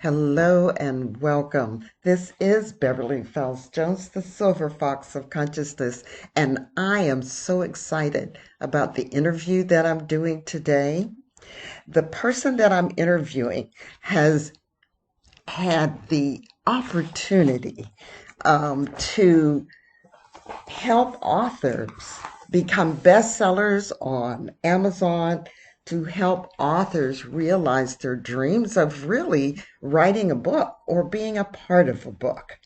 Hello and welcome. This is Beverly Fells Jones, the Silver Fox of Consciousness, and I am so excited about the interview that I'm doing today. The person that I'm interviewing has had the opportunity to help authors become bestsellers on Amazon, to help authors realize their dreams of really writing a book or being a part of a book.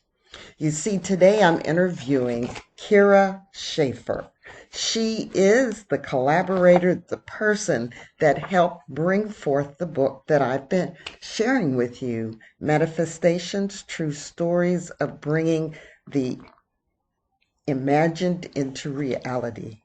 You see, today I'm interviewing Kyra Schaefer. She is the collaborator, the person that helped bring forth the book that I've been sharing with you, Manifestations, True Stories of Bringing the Imagined into Reality.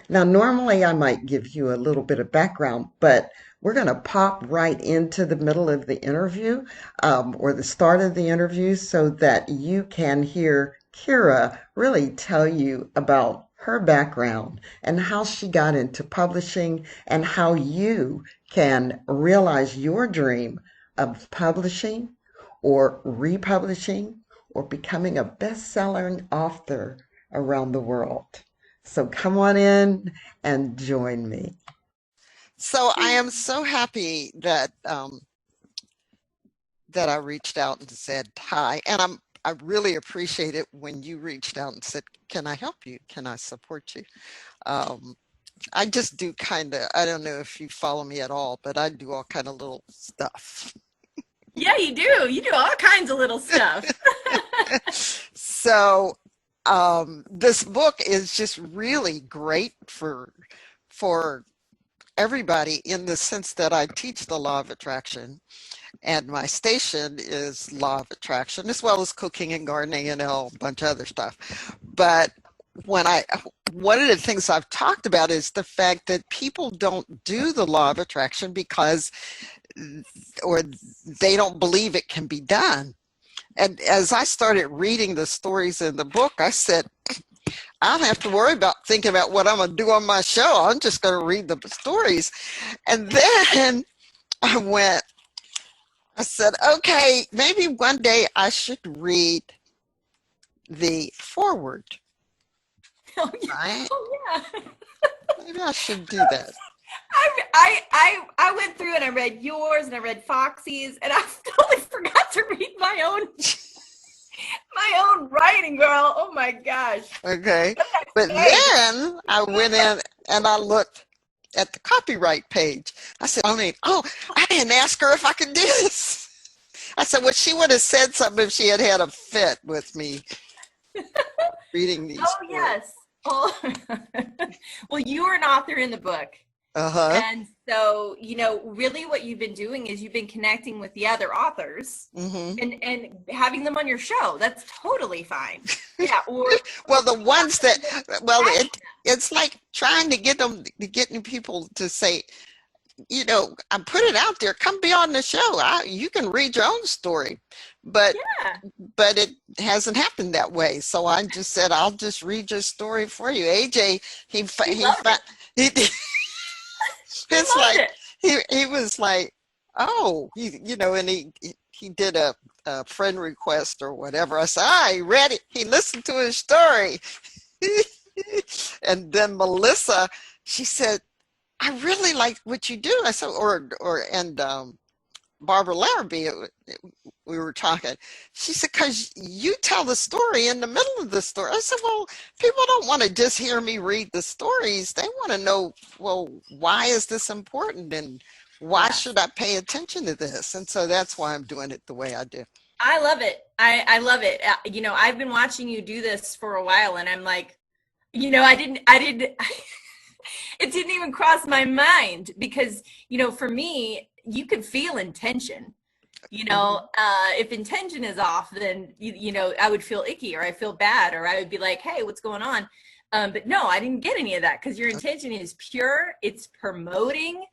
Now, normally I might give you a little bit of background, but we're going to pop right into the middle of the interview or the start of the interview so that you can hear Kyra really tell you about her background and how she got into publishing and how you can realize your dream of publishing or republishing or becoming a best-selling author around the world. So come on in and join me. So I am so happy that that I reached out and said hi, and I really appreciate it when you reached out and said, "Can I help you? Can I support you?" I just do kind of, I don't know if you follow me at all, but I do all kind of little stuff. Yeah, you do. You do all kinds of little stuff. So this book is just really great for everybody in the sense that I teach the law of attraction, and my station is law of attraction, as well as cooking and gardening and a whole bunch of other stuff. But when one of the things I've talked about is the fact that people don't do the law of attraction because, or they don't believe it can be done. And as I started reading the stories in the book, I said, I don't have to worry about thinking about what I'm going to do on my show. I'm just going to read the stories. And then I said, okay, maybe one day I should read the foreword. Oh, yeah. Right? Oh, yeah. Maybe I should do that. I went through and I read yours and I read Foxy's and I totally forgot to read my own writing, girl. Oh my gosh. Okay. But then I went in and I looked at the copyright page. I said, I didn't ask her if I could do this. I said, well, she would have said something if she had had a fit with me reading these. Oh, yes. Oh. Well, you are an author in the book. Uh-huh. And so, really what you've been doing is you've been connecting with the other authors and having them on your show. That's totally fine. Yeah. Well, the ones that, it's like trying to getting people to say, I put it out there, come be on the show. You can read your own story, but it hasn't happened that way. So I just said, I'll just read your story for you. AJ, it's like he was like, oh, and he did a friend request or whatever. I said, he read it. He listened to his story. And then Melissa, she said, I really like what you do. I said, and Barbara Larrabee, we were talking. She said, because you tell the story in the middle of the story. I said, well, people don't want to just hear me read the stories. They want to know, well, why is this important? And why should I pay attention to this? And so that's why I'm doing it the way I do. I love it. I love it. I've been watching you do this for a while and I'm like, I didn't, it didn't even cross my mind because, for me, you could feel intention. If intention is off, then, I would feel icky or I feel bad or I would be like, hey, what's going on? But no, I didn't get any of that because your intention is pure. It's promoting,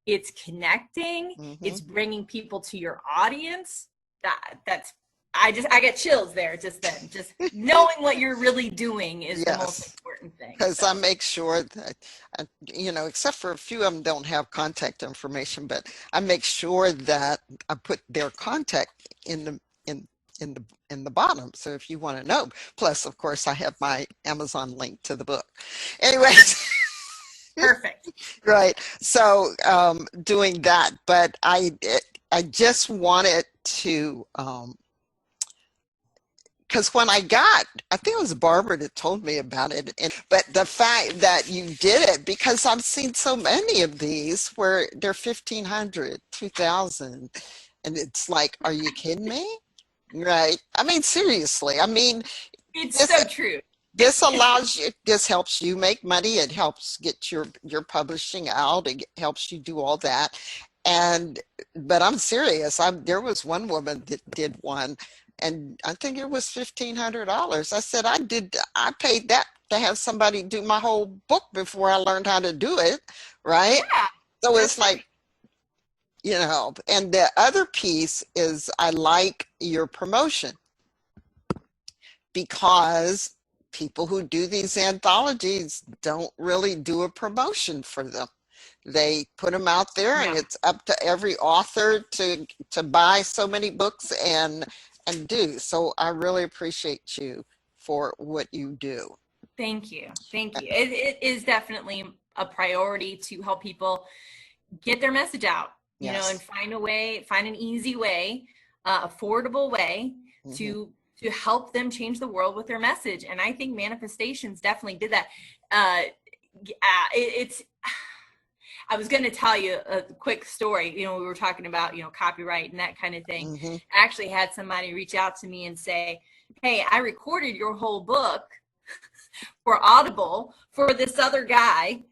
it's connecting, it's bringing people to your audience. I get chills there just then. Just knowing what you're really doing is the most Yes, important thing. because I So make sure that, except for a few of them don't have contact information, but I make sure that I put their contact in in the in the bottom. So if you want to know, plus of course I have my Amazon link to the book. Anyways, perfect. right. So doing that, but I just wanted to because when I think it was Barbara that told me about it, but the fact that you did it, because I've seen so many of these where they're 1,500, 2,000, and it's like, are you kidding me? Right? I mean, seriously. I mean, It's this so true. this helps you make money. It helps get your publishing out. It helps you do all that. And but I'm serious. There was one woman that did one, and I think it was $1,500. I said I paid that to have somebody do my whole book before I learned how to do it, right? Yeah, So it's that's right. like, and the other piece is I like your promotion because people who do these anthologies don't really do a promotion for them. They put them out there, and No, it's up to every author to buy so many books and do. So I really appreciate you for what you do. thank you. Thank you. It is definitely a priority to help people get their message out, and Yes. find a way, find an easy way, affordable way Hmm. to help them change the world with their message. And I think manifestations definitely did that. Uh, it's I was going to tell you a quick story. We were talking about, copyright and that kind of thing. Hmm. I actually had somebody reach out to me and say, hey, I recorded your whole book for Audible for this other guy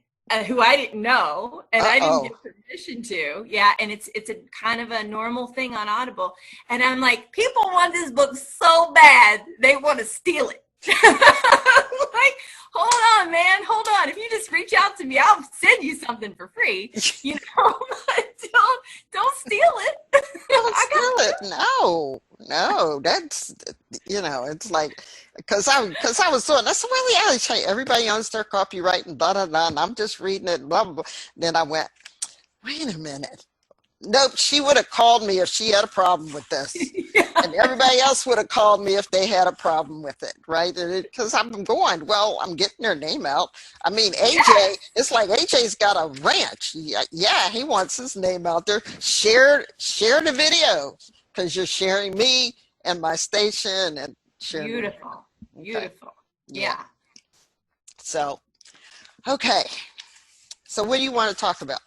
who I didn't know and I didn't get Uh-oh. permission to. Yeah, and it's a kind of a normal thing on Audible. And I'm like, people want this book so bad they want to steal it. Like, hold on, man, hold on. If you just reach out to me, I'll send you something for free. But don't steal it. Don't I got steal it. No, no, that's, it's like, because I was doing, I said, well, yeah, everybody owns their copyright and blah, blah, blah, and I'm just reading it, blah, blah, blah. Then I went, wait a minute. Nope, she would have called me if she had a problem with this. yeah. And everybody else would have called me if they had a problem with it, right? Because I'm going, well, I'm getting their name out. I mean, AJ, Yes. it's like AJ's got a ranch. Yeah, yeah, he wants his name out there. Share the video because you're sharing me and my station and sharing the video. Beautiful. Okay. Beautiful. Yeah. Yeah. So, okay. So what do you want to talk about?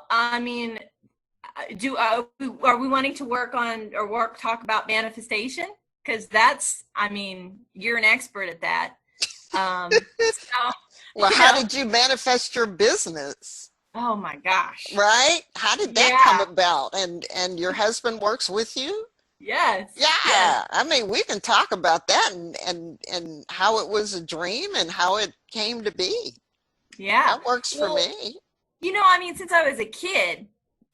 I mean, are we wanting to work on or talk about manifestation? Because I mean, you're an expert at that. So, Well, you how know, did you manifest your business? oh my gosh. Right? How did that come Yeah. about? And your husband works with you? Yes. Yes. Yeah. I mean, we can talk about that and how it was a dream and how it came to be. Yeah. That works for Well, me. I mean, since I was a kid,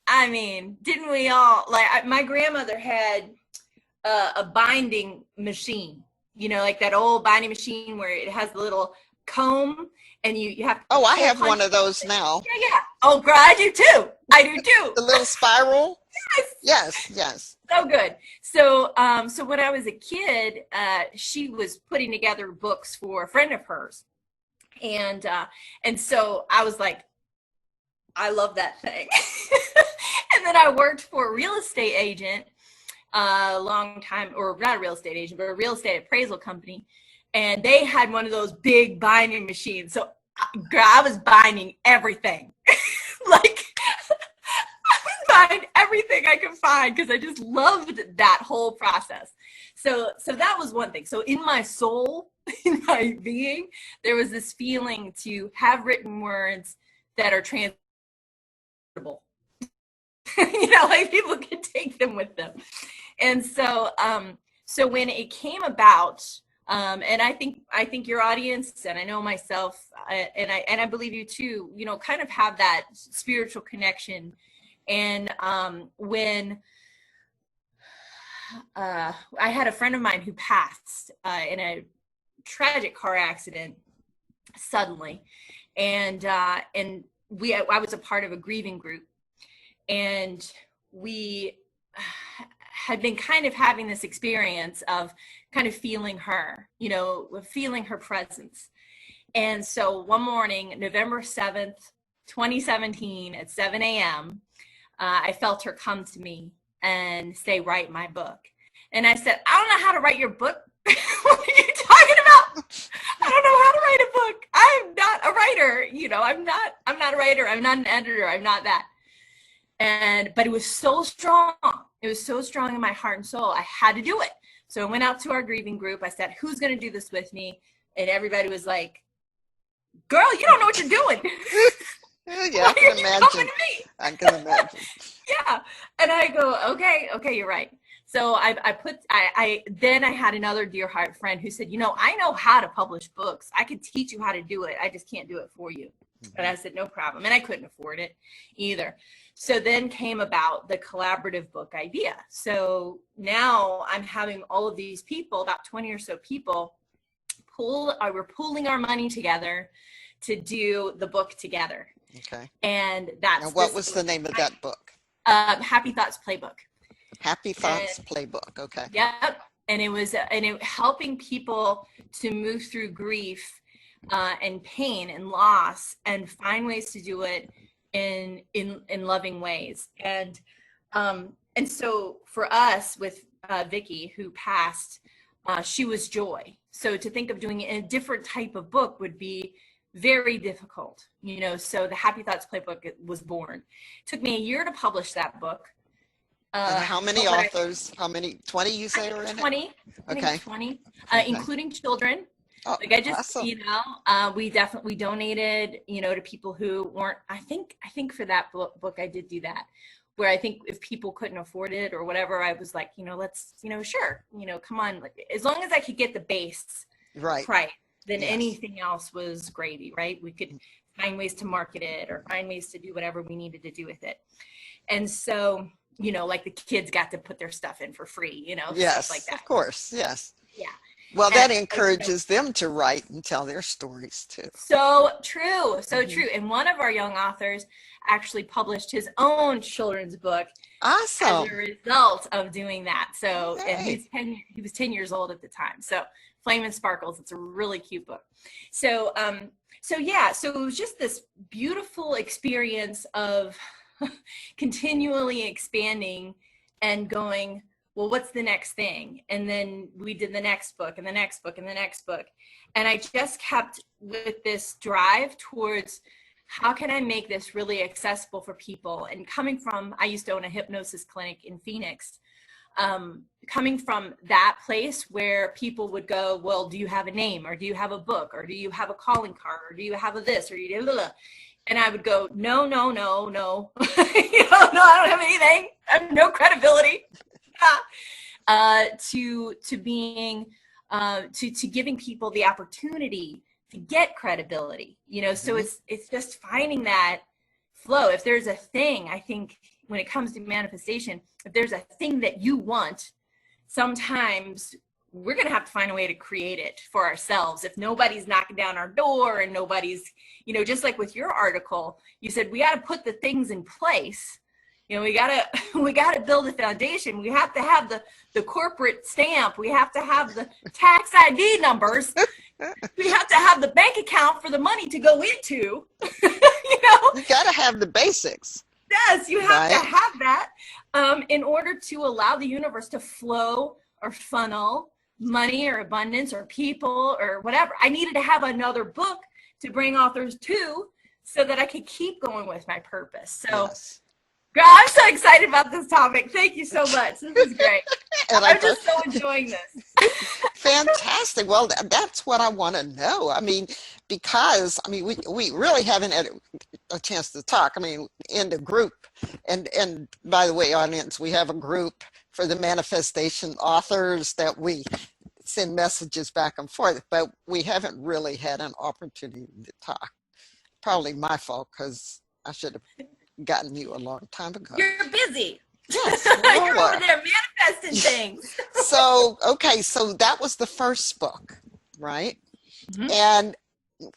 I mean, didn't we all my grandmother had a binding machine, like that old binding machine where it has the little comb and you have to Oh, I pull have one punch. of those now. Yeah, yeah. Oh, girl, I do too. I do too. The little spiral. Yes. Yes, yes. So good. So when I was a kid, she was putting together books for a friend of hers, and so I was like, I love that thing. And then I worked for a real estate agent a long time, or not a real estate agent, but a real estate appraisal company. And they had one of those big binding machines. So, girl, I was binding everything. Like, I was buying everything I could find because I just loved that whole process. So that was one thing. So in my soul, in my being, there was this feeling to have written words that are transferable. Like people can take them with them. And so when it came about, and I think your audience, and I know myself, and I believe you too, kind of have that spiritual connection And when I had a friend of mine who passed in a tragic car accident suddenly, and I was a part of a grieving group, and we had been kind of having this experience of kind of feeling her, feeling her presence. And so one morning, November 7th, 2017 at 7 a.m., I felt her come to me and say, write my book. And I said, I don't know how to write your book. What are you talking about? I don't know how to write a book. I'm not a writer. I'm not a writer. I'm not an editor. I'm not that. But it was so strong. It was so strong in my heart and soul. I had to do it. So I went out to our grieving group. I said, who's going to do this with me? And everybody was like, girl, you don't know what you're doing. Yeah, I can imagine. I can imagine. Yeah. And I go, okay, you're right. So then I had another dear heart friend who said, I know how to publish books. I could teach you how to do it. I just can't do it for you. Mm-hmm. And I said, no problem. And I couldn't afford it either. So then came about the collaborative book idea. So now I'm having all of these people, about 20 or so people, we're pooling our money together to do the book together. Okay. And that's. And what was the name of that book? Happy Thoughts Playbook. Happy Thoughts Playbook. Okay. Yep. And it helping people to move through grief and pain and loss and find ways to do it in loving ways. And so for us with Vicky, who passed, she was joy. So to think of doing it in a different type of book would be very difficult, so the Happy Thoughts Playbook was born. It took me a year to publish that book. And how many authors? How many? 20 you say are in it? 20. Okay. 20, okay. Including children. Oh, like I just, awesome. we donated, to people who weren't, I think for that book, I did do that, where I think if people couldn't afford it or whatever, I was like, let's, sure, come on. Like, as long as I could get the base right, then yes. Anything else was gravy, right? We could find ways to market it or find ways to do whatever we needed to do with it. And so, like the kids got to put their stuff in for free, yes, stuff like that. Of course, yes. Yeah. Well, that encourages them to write and tell their stories too. So true, true. And one of our young authors actually published his own children's book. Awesome. As a result of doing that. So hey. And he was 10 years old at the time. So Flame and Sparkles. It's a really cute book. So it was just this beautiful experience of continually expanding and going, well, what's the next thing? And then we did the next book and the next book and the next book. And I just kept with this drive towards how can I make this really accessible for people? And coming from, I used to own a hypnosis clinic in Phoenix. Coming from that place where people would go, well, do you have a name, or do you have a book, or do you have a calling card, or do you have a this, or you blah, blah. And I would go, no. No, I don't have anything. I have no credibility. To being, to giving people the opportunity to get credibility, so it's just finding that flow. If there's a thing, I think when it comes to manifestation, if there's a thing that you want, sometimes we're going to have to find a way to create it for ourselves. If nobody's knocking down our door and nobody's, just like with your article, you said, we got to put the things in place. We got to build a foundation. We have to have the corporate stamp. We have to have the tax ID numbers. We have to have the bank account for the money to go into, You got to have the basics. Yes, you have to have that in order to allow the universe to flow or funnel money or abundance or people or whatever. I needed to have another book to bring authors to so that I could keep going with my purpose. So, yes. Girl, I'm so excited about this topic. Thank you so much. This is great. And I'm just so enjoying this. Fantastic. Well, that's what I want to know. Because we really haven't had a chance to talk. In the group, and by the way, audience, we have a group for the manifestation authors that we send messages back and forth, but we haven't really had an opportunity to talk. Probably my fault, because I should have gotten you a long time ago. You're busy. Yes, You're well, over there manifesting things. so okay, so that was the first book, right? Mhm. And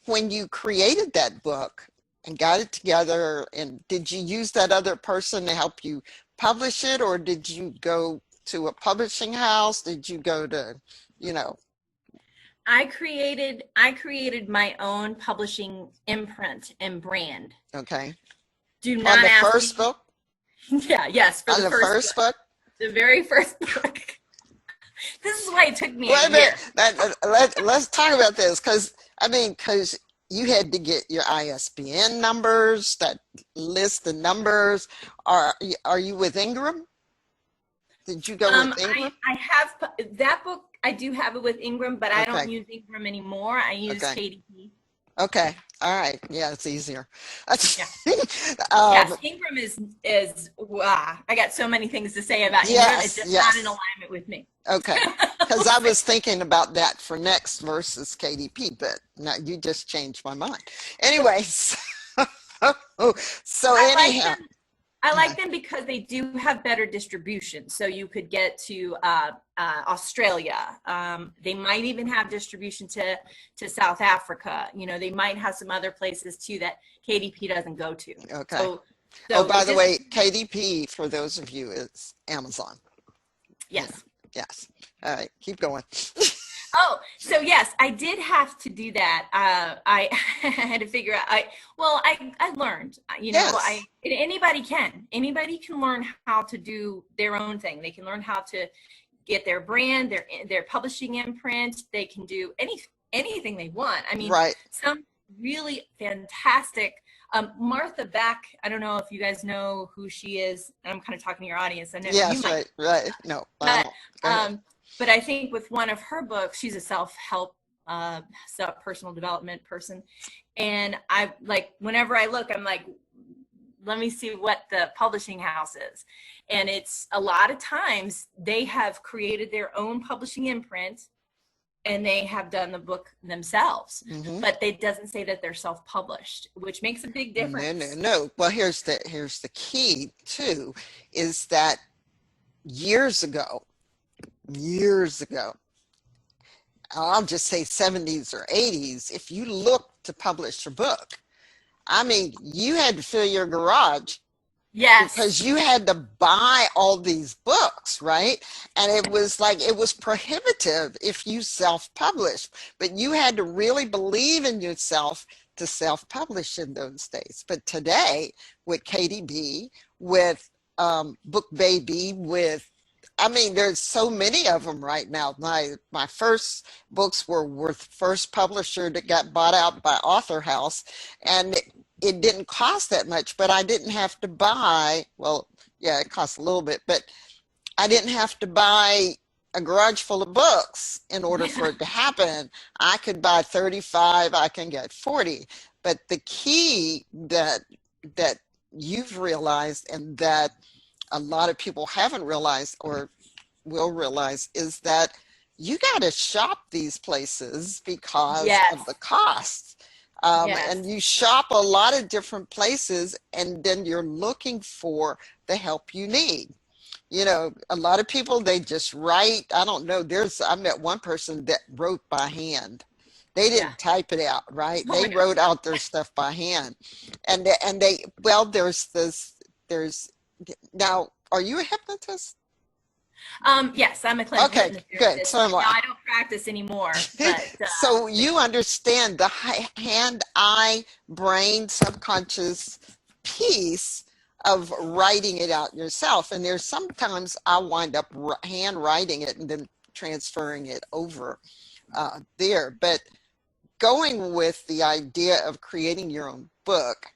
when you created that book and got it together, and did you use that other person to help you publish it, or did you go to a publishing house? Did you go to, you know, I created my own publishing imprint and brand. okay, Do on not the ask first me. book? Yeah, yes, for On the the first first book. book? The very first book. This is why it took me Wait a a year. minute. Let's talk about this because because you had to get your ISBN numbers that list the numbers. Are you with Ingram? Did you go with Ingram? I have that book. I do have it with Ingram, but I don't Okay. use Ingram anymore. I use Okay. KDP. Okay. All right. Yeah, it's easier. Yeah. Um, Yes, Ingram is. I got so many things to say about Ingram. yes, It's just yes. not in alignment with me. Okay. Because I was thinking about that for Next versus KDP, but now you just changed my mind. Anyways, so I like anyhow, them. I like them because they do have better distribution. So you could get to Australia. They might even have distribution to South Africa. You know, they might have some other places too that KDP doesn't go to. okay. So Oh, by the way, KDP, for those of you, is Amazon. yes. Yes. All right, keep going. Oh, so yes, I did have to do that. I had to figure out. I learned. You know, Yes. anybody can learn how to do their own thing. They can learn how to get their brand, their publishing imprint. They can do anything they want. I mean, Right. some really fantastic. Martha Beck. I don't know if you guys know who she is. I'm kind of talking to your audience. I know you Yes, might. right. No, I But don't. Go ahead. but I think with one of her books, she's a self-help, personal development person, and I like whenever I look, I'm like, let me see what the publishing house is, and it's a lot of times they have created their own publishing imprint, and they have done the book themselves, Mhm. but it doesn't say that they're self-published, which makes a big difference. No. Well, here's the key too, is that years ago, I'll just say 70s or 80s, if you looked to publish a book, I mean, you had to fill your garage Yes. because you had to buy all these books, right? And it was prohibitive if you self-published, but you had to really believe in yourself to self-publish in those days. But today, with KDB, with Book Baby, there's so many of them right now. My first books were with First Publisher that got bought out by Author House, and it didn't cost that much, but I didn't have to buy, well, yeah, it cost a little bit, but I didn't have to buy a garage full of books in order for it to happen. I could buy 35, I can get 40. But the key that you've realized and that a lot of people haven't realized or will realize is that you got to shop these places because Yes. of the cost. Yes. And you shop a lot of different places, and then you're looking for the help you need. You know, a lot of people, they just write. I don't know. I met one person that wrote by hand. They didn't Yeah. type it out, right? Oh They my wrote out their stuff by hand. And now, are you a hypnotist? Yes, I'm a clinical Okay, hypnotherapist. good. So am Now, I. I don't practice anymore, but So you understand the hand, eye, brain, subconscious piece of writing it out yourself. And there's sometimes I wind up hand writing it and then transferring it over there. But going with the idea of creating your own book,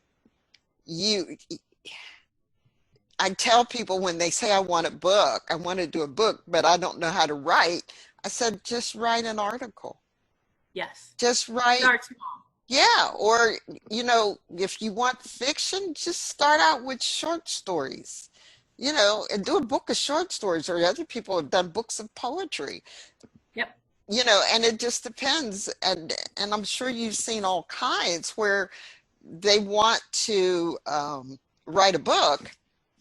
I tell people when they say I want to do a book, but I don't know how to write. I said, just write an article. yes, Just write. start small. Yeah. Or, if you want fiction, just start out with short stories, and do a book of short stories, or other people have done books of poetry, Yep. and it just depends. And I'm sure you've seen all kinds where they want to write a book,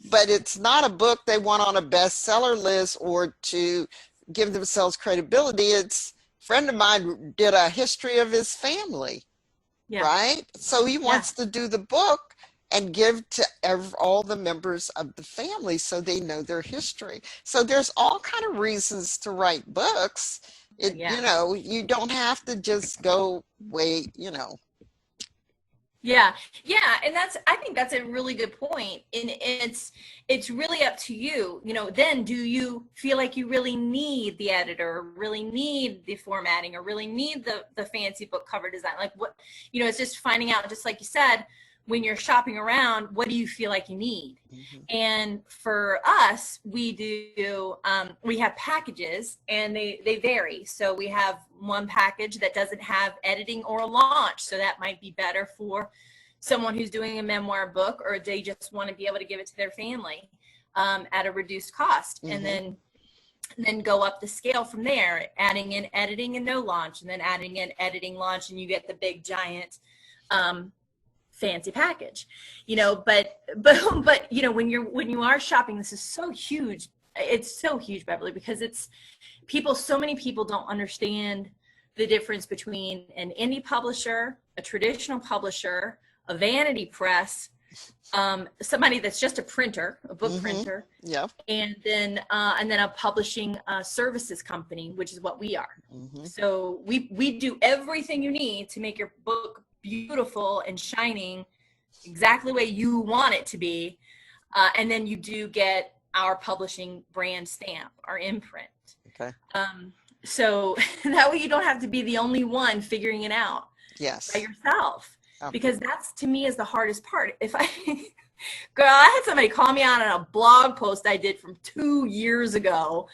but it's not a book they want on a bestseller list or to give themselves credibility. It's a friend of mine did a history of his family, Yeah. right? So he Yeah. wants to do the book and give to all the members of the family so they know their history. So there's all kind of reasons to write books. Yeah. You know, you don't have to just go wait, you know. Yeah, yeah, and I think that's a really good point. And it's really up to you. You know, then do you feel like you really need the editor, or really need the formatting, or really need the fancy book cover design? Like what, you know, it's just finding out, just like you said, when you're shopping around, what do you feel like you need? And for us, we have packages, and they vary. So we have one package that doesn't have editing or launch. So that might be better for someone who's doing a memoir book, or they just want to be able to give it to their family at a reduced cost. And then go up the scale from there, adding in editing and no launch, and then adding in editing, launch, and you get the big giant fancy package, you know. But you know, when you are shopping, this is so huge. It's so huge, Beverly, because so many people don't understand the difference between an indie publisher, a traditional publisher, a vanity press, somebody that's just a printer, a book printer, and then a publishing services company, which is what we are. So we do everything you need to make your book beautiful and shining exactly the way you want it to be, and then you do get our publishing brand stamp, our imprint. Okay. So that way you don't have to be the only one figuring it out by yourself, because that's, to me, is the hardest part. Girl, I had somebody call me out on a blog post I did from 2 years ago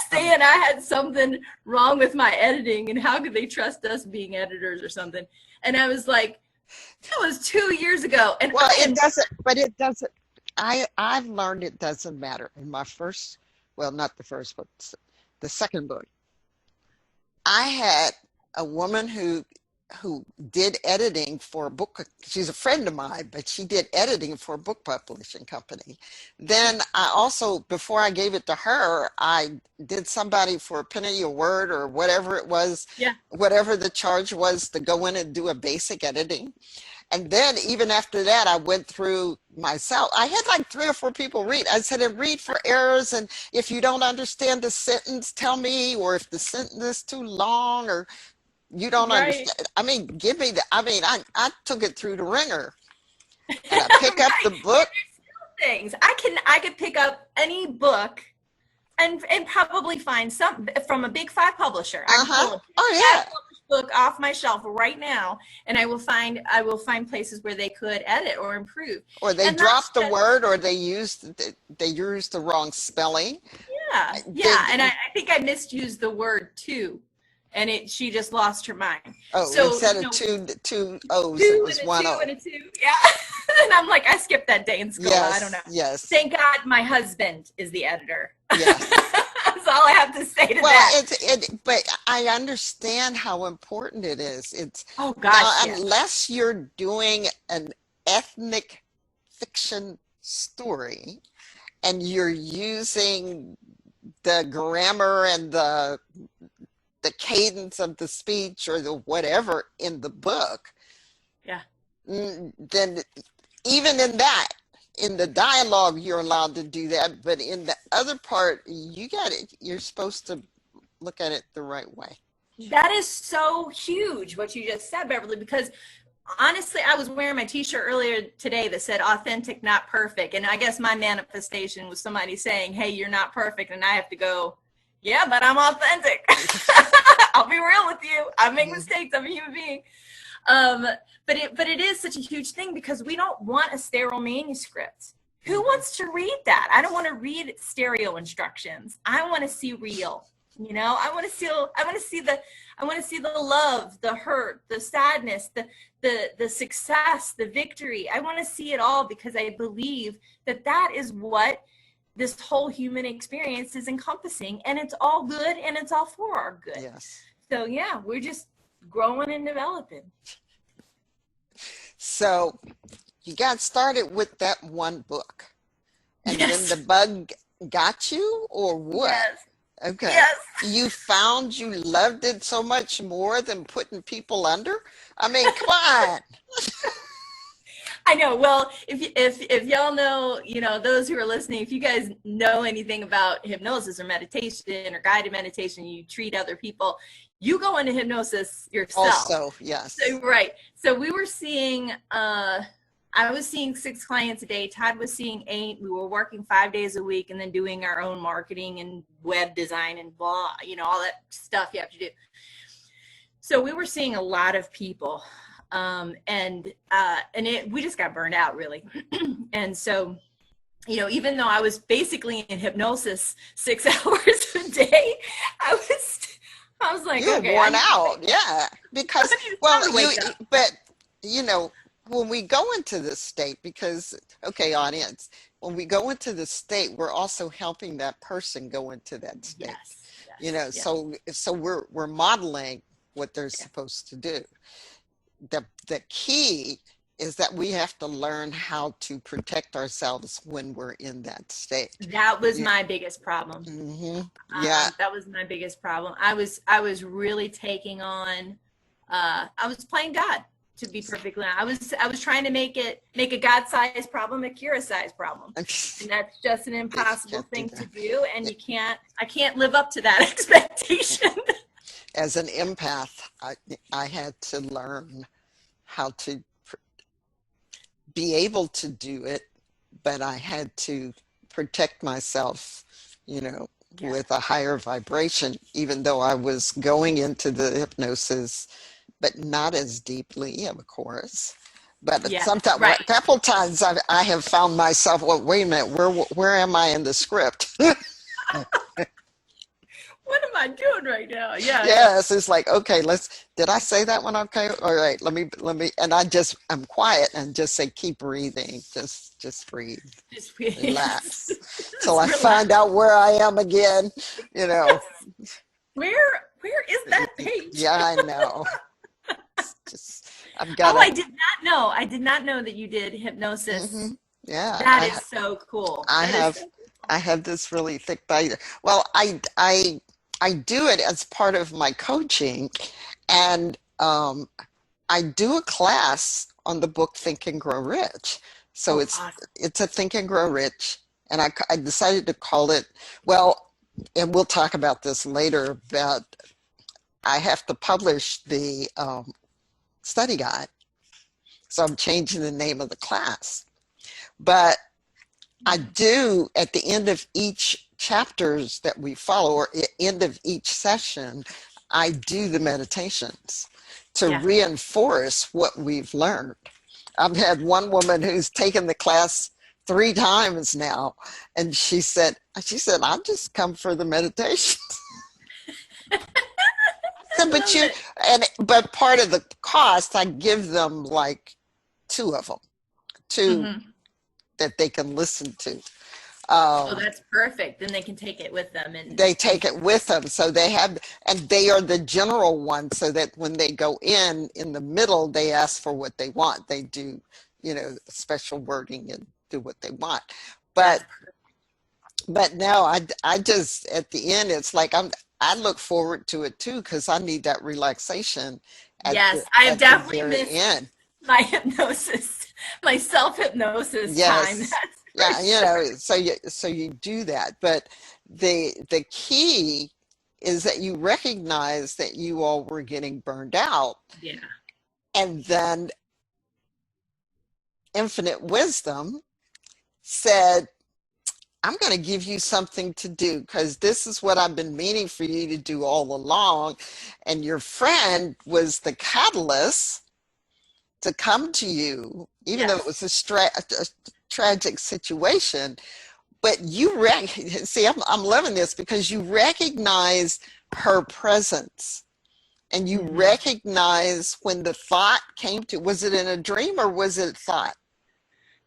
saying I had something wrong with my editing, and how could they trust us being editors or something. And I was like, that was 2 years ago. And well, it doesn't. I've learned it doesn't matter. In my first, well, not the first book, the second book, I had a woman who did editing for a book. She's a friend of mine, but she did editing for a book publishing company. Then I also, before I gave it to her, I did somebody for a penny a word or whatever it was, whatever the charge was, to go in and do a basic editing. And then even after that, I went through myself. I had like 3 or 4 people read. I said, and read for errors. And if you don't understand the sentence, tell me, or if the sentence is too long, or you don't understand. I mean, give me I took it through the ringer. And I pick up the book. Things. I could pick up any book and probably find some from a big 5 publisher. Oh yeah. Book off my shelf right now, and I will find places where they could edit or improve. Or they dropped the word, or they used the wrong spelling. Yeah. And I think I misused the word too. And she just lost her mind. Oh, so instead of two O's, it was one O. And a 2. Yeah. And I'm like, I skipped that day in school. Yes, I don't know. Yes. Thank God my husband is the editor. Yes. That's all I have to say to that. But I understand how important it is. It's unless you're doing an ethnic fiction story and you're using the grammar and the cadence of the speech or the whatever in the book, then even in that, in the dialogue, you're allowed to do that. But in the other part, you're supposed to look at it the right way. That is so huge, what you just said, Beverly, because honestly, I was wearing my t-shirt earlier today that said authentic, not perfect. And I guess my manifestation was somebody saying, hey, you're not perfect. And I have to go, yeah, but I'm authentic. I'll be real with you. I make mistakes. I'm a human being. But it is such a huge thing, because we don't want a sterile manuscript. Who wants to read that? I don't want to read stereo instructions. I want to see real. You know, I want to see the love, the hurt, the sadness, the success, the victory. I want to see it all, because I believe that is what this whole human experience is encompassing, and it's all good, and it's all for our good. Yes. So yeah, we're just growing and developing. So you got started with that one book, and then Yes. the bug got you, or what? Yes. Okay. Yes. You found you loved it so much more than putting people under? I mean, come on. I know. Well, if y'all know, those who are listening, if you guys know anything about hypnosis or meditation or guided meditation, you treat other people, you go into hypnosis yourself. Also, yes. So, right. So we were seeing, I was seeing 6 clients a day. Todd was seeing 8. We were working 5 days a week and then doing our own marketing and web design and blah, all that stuff you have to do. So we were seeing a lot of people. We just got burned out, really. And so, even though I was basically in hypnosis 6 hours a day, I was like, You're okay, worn out. Yeah. Because, but when we go into this state, because, okay, audience, when we go into the state, we're also helping that person go into that state. Yes. So we're modeling what they're supposed to do. The key is that we have to learn how to protect ourselves when we're in that state. That was my biggest problem. Mm-hmm. Yeah. That was my biggest problem. I was really taking on, I was playing God, to be perfectly honest. I was trying to make a God-sized problem a Kyra-sized problem. And that's just an impossible thing to do. And I can't live up to that expectation. As an empath, I had to learn how to be able to do it, but I had to protect myself, with a higher vibration, even though I was going into the hypnosis, but not as deeply, of course. But sometimes, a couple times, I have found myself, well, wait a minute, where am I in the script? What am I doing right now? Yeah. Yes, it's like, okay, did I say that one? Okay. All right. Let me, and I'm quiet and just say, keep breathing. Just breathe. Just breathe. Relax. Till I find out where I am again, Where is that page? Yeah, I know. I've got I did not know. I did not know that you did hypnosis. Mm-hmm. Yeah. That is so cool. I have this really thick bite. Well, I do it as part of my coaching, and I do a class on the book Think and Grow Rich. So it's a Think and Grow Rich, and I decided to call it, well, and we'll talk about this later, but I have to publish the study guide. So I'm changing the name of the class. But I do, at the end of each chapters that we follow, or end of each session, I do the meditations to reinforce what we've learned. I've had one woman who's taken the class 3 times now, and she said, I just come for the meditation. But part of the cost, I give them like 2 of them, 2 that they can listen to. That's perfect. Then they can take it with them, and they take it with them. So they are the general ones, so that when they go in the middle, they ask for what they want. They do, special wording and do what they want. But no, I just, at the end, it's like I look forward to it too, because I need that relaxation. I have definitely missed my hypnosis, my self-hypnosis time. So you do that, but the key is that you recognize that you all were getting burned out, and then infinite wisdom said, I'm going to give you something to do, because this is what I've been meaning for you to do all along. And your friend was the catalyst to come to you, even though it was a tragic situation. But you see, I'm loving this, because you recognize her presence, and you recognize when the thought came to. Was it in a dream, or was it thought?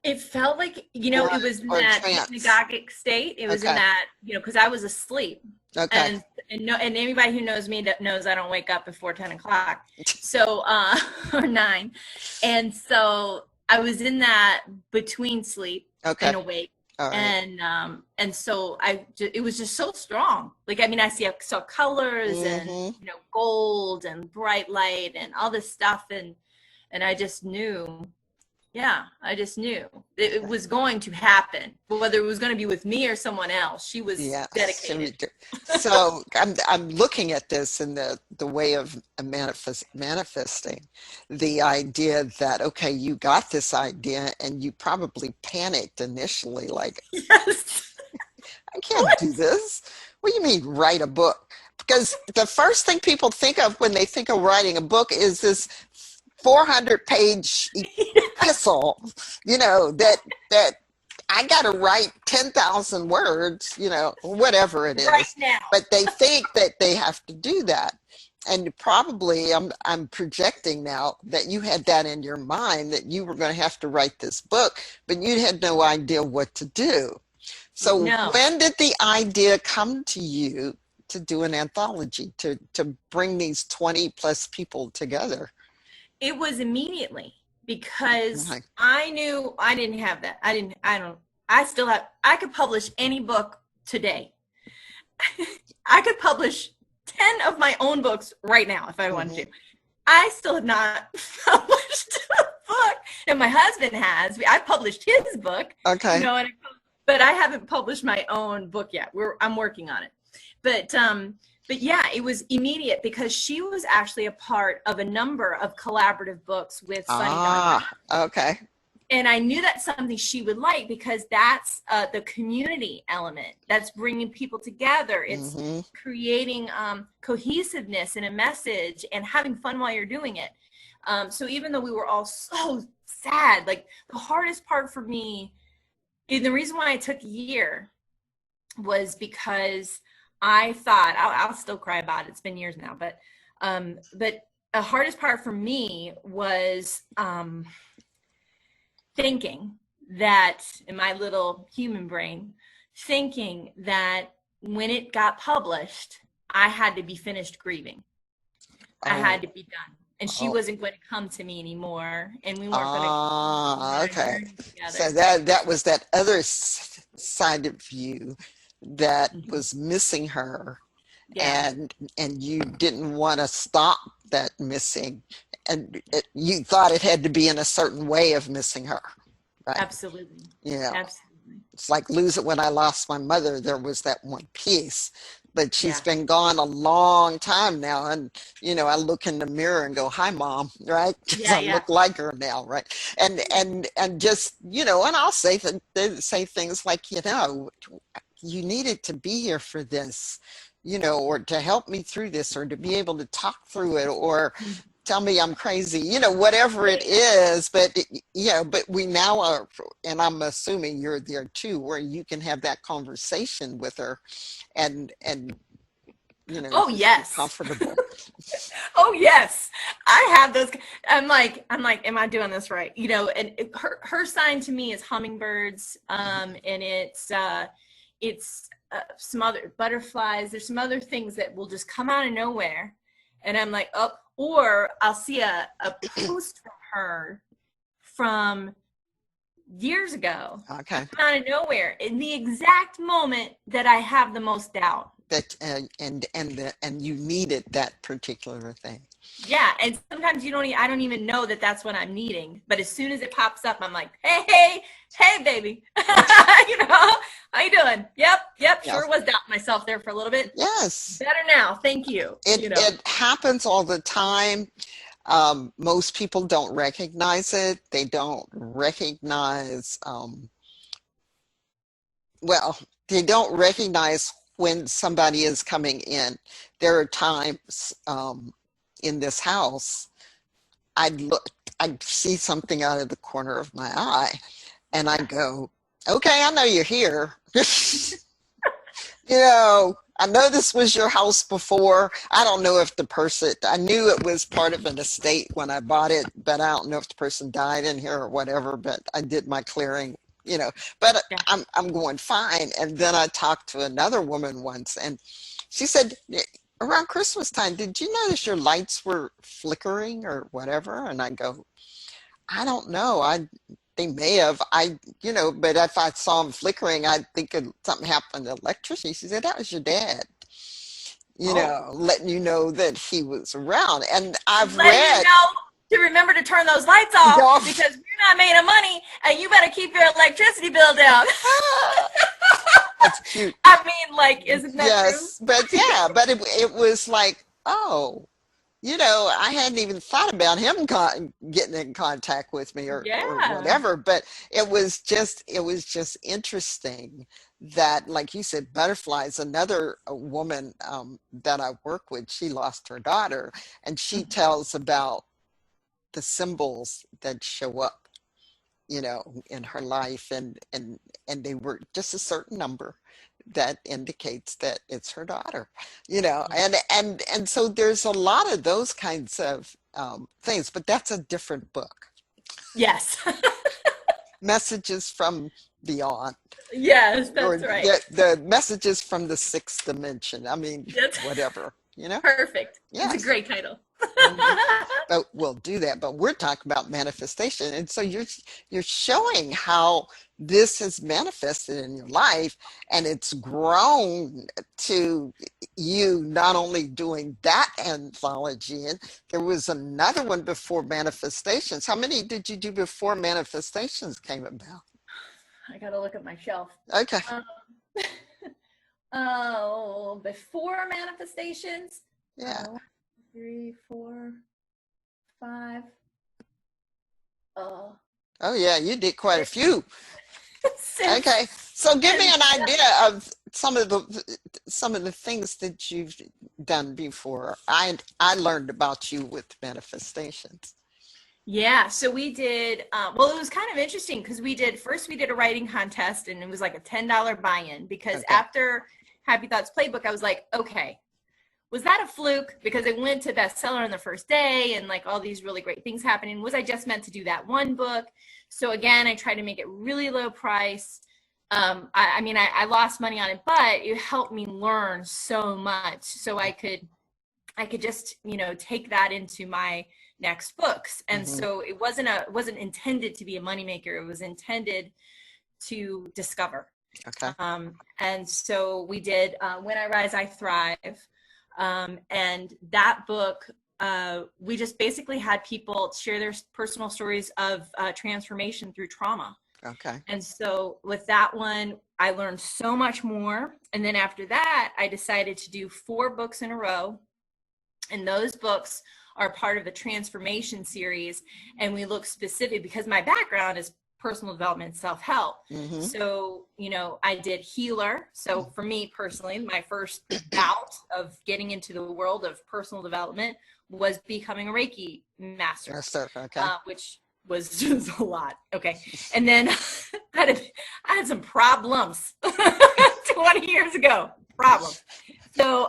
It felt like, it was in that hypnagogic state. It was in that, because I was asleep. Okay. And anybody who knows me knows I don't wake up before 10 o'clock. So, or 9. And so I was in that between sleep Okay. and awake. All right. And so it was just so strong. Like, I mean, saw colors and, Mm-hmm. gold and bright light and all this stuff. And I just knew, yeah, I just knew it was going to happen. But whether it was going to be with me or someone else, she was Yeah. dedicated. So I'm looking at this in the way of manifesting the idea that, okay, you got this idea and you probably panicked initially, like, Yes. I can't do this. What do you mean write a book? Because the first thing people think of when they think of writing a book is this 400-page epistle, that I got to write 10,000 words, whatever it Right is. now. But they think that they have to do that. And probably I'm projecting now that you had that in your mind, that you were going to have to write this book, but you had no idea what to do. So No. when did the idea come to you to do an anthology, to bring these 20 plus people together? It was immediately, because Right. I knew I didn't have that. I could publish any book today. I could publish 10 of my own books right now if I wanted to. I still have not published a book, and my husband has. I published his book, Okay. but I haven't published my own book yet. I'm working on it. But yeah, it was immediate because she was actually a part of a number of collaborative books with Sunny. Okay. And I knew that's something she would like, because that's the community element. That's bringing people together. It's creating cohesiveness in a message and having fun while you're doing it. So even though we were all so sad, like, the hardest part for me, and the reason why I took a year, was because I thought, I'll still cry about it. It's been years now, but the hardest part for me was thinking that, in my little human brain, thinking that when it got published, I had to be finished grieving. I had to be done. And she wasn't going to come to me anymore, and we weren't going to okay. together. So that was that other side of you that was missing her. Yeah. And you didn't want to stop that missing, and you thought it had to be in a certain way of missing her, right? Absolutely. Yeah. Absolutely. It's like when I lost my mother, there was that one piece, but she's Yeah. been gone a long time now, and I look in the mirror and go, "Hi, Mom," right? 'Cause Yeah, I look like her now, right? And just and I'll say things like, you needed to be here for this, or to help me through this, or to be able to talk through it, or tell me I'm crazy, whatever it is. But but we now are, and I'm assuming you're there too, where you can have that conversation with her, and Oh, yes. comfortable. Oh, yes. I have those. I'm like, am I doing this right? And her sign to me is hummingbirds. And it's some other butterflies. There's some other things that will just come out of nowhere. And I'm like, oh, or I'll see a post from her from years ago. Okay. Out of nowhere, in the exact moment that I have the most doubt. That and you needed that particular thing. Yeah, and sometimes I don't even know that that's what I'm needing. But as soon as it pops up, I'm like, hey, baby, how you doing? Yep, sure was doubting myself there for a little bit. Yes. Better now, thank you. It happens all the time. Most people don't recognize it. They don't recognize, they don't recognize when somebody is coming in. There are times in this house, I'd see something out of the corner of my eye, and I'd go, okay, I know you're here. I know this was your house before. I don't know if I knew it was part of an estate when I bought it, but I don't know if the person died in here or whatever, but I did my clearing, but yeah. I'm going fine. And then I talked to another woman once, and she said, around Christmas time, did you notice your lights were flickering or whatever? And I go, I don't know. They may have. But if I saw him flickering, I'd think something happened to electricity. She said, that was your dad, Oh, letting you know that he was around. And I've letting you read know to remember to turn those lights off off. because we're not made of money and you better keep your electricity bill down. That's cute. I mean, like, isn't that true? Yes, but it was like, oh, I hadn't even thought about him getting in contact with me or Yeah. whatever, but it was just interesting that, like you said, butterflies. Another woman that I work with, she lost her daughter, and she tells about the symbols that show up, in her life, and they were just a certain number that indicates that it's her daughter, and so there's a lot of those kinds of things, but that's a different book. Yes. Messages from beyond, Yes, or that's right. the messages from the sixth dimension. I mean, That's whatever, perfect. It's a yes. great title. Mhm. But we'll do that. But we're talking about manifestation, and so you're showing how this has manifested in your life, and it's grown to you not only doing that anthology, and there was another one before manifestations. How many did you do before manifestations came about? I gotta look at my shelf. Okay. Um, oh, before manifestations. Yeah. 3, 4, 5. Oh, Oh yeah, you did quite a few. 6. Okay, so give me an idea of some of the things that you've done before. I learned about you with manifestations. Yeah, so we did, well, it was kind of interesting because first we did a writing contest and it was like a $10 buy-in because Okay. after Happy Thoughts Playbook, I was like, okay, was that a fluke? Because it went to bestseller on the first day and like all these really great things happening. Was I just meant to do that one book? So again, I tried to make it really low price. I mean, I lost money on it, but it helped me learn so much. So I could just, take that into my next books. And Hmm. so it wasn't intended to be a moneymaker. It was intended to discover. Okay. And so we did When I Rise, I Thrive. And that book, we just basically had people share their personal stories of transformation through trauma. Okay. And so with that one, I learned so much more. And then after that, I decided to do 4 books in a row. And those books are part of the transformation series. And we look specific because my background is personal development, self-help. Hmm. So, I did healer. So for me personally, my first bout of getting into the world of personal development was becoming a Reiki master, Yes, sir. Okay. which was just a lot. Okay. And then I had some problems 20 years ago. Problems. So,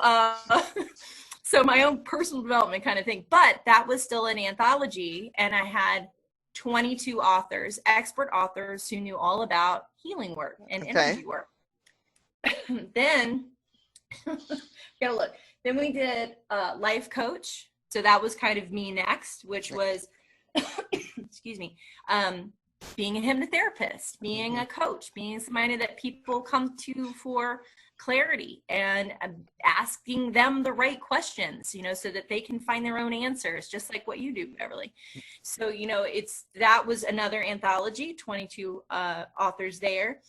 so my own personal development kind of thing, but that was still an anthology. And I had 22 authors, expert authors who knew all about healing work and Okay. energy work. Then, gotta look. Then we did life coach. So that was kind of me next, which was, excuse me, being a hypnotherapist, being a coach, being somebody that people come to for clarity and asking them the right questions, so that they can find their own answers, just like what you do, Beverly. So, that was another anthology, 22 authors there,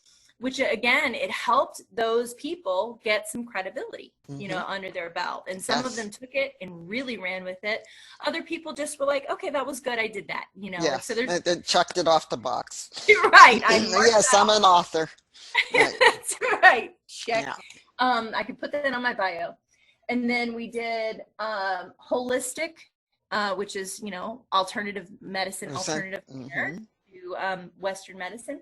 which again, it helped those people get some credibility, under their belt. And some of Yes. them took it and really ran with it. Other people just were like, okay, that was good. I did that, Yes. so there's, They chucked it off the box. you're right. Yes, I'm an author. Right. That's right. Check. Yeah. I could put that on my bio. And then we did holistic, which is, alternative medicine, alternative care to Western medicine.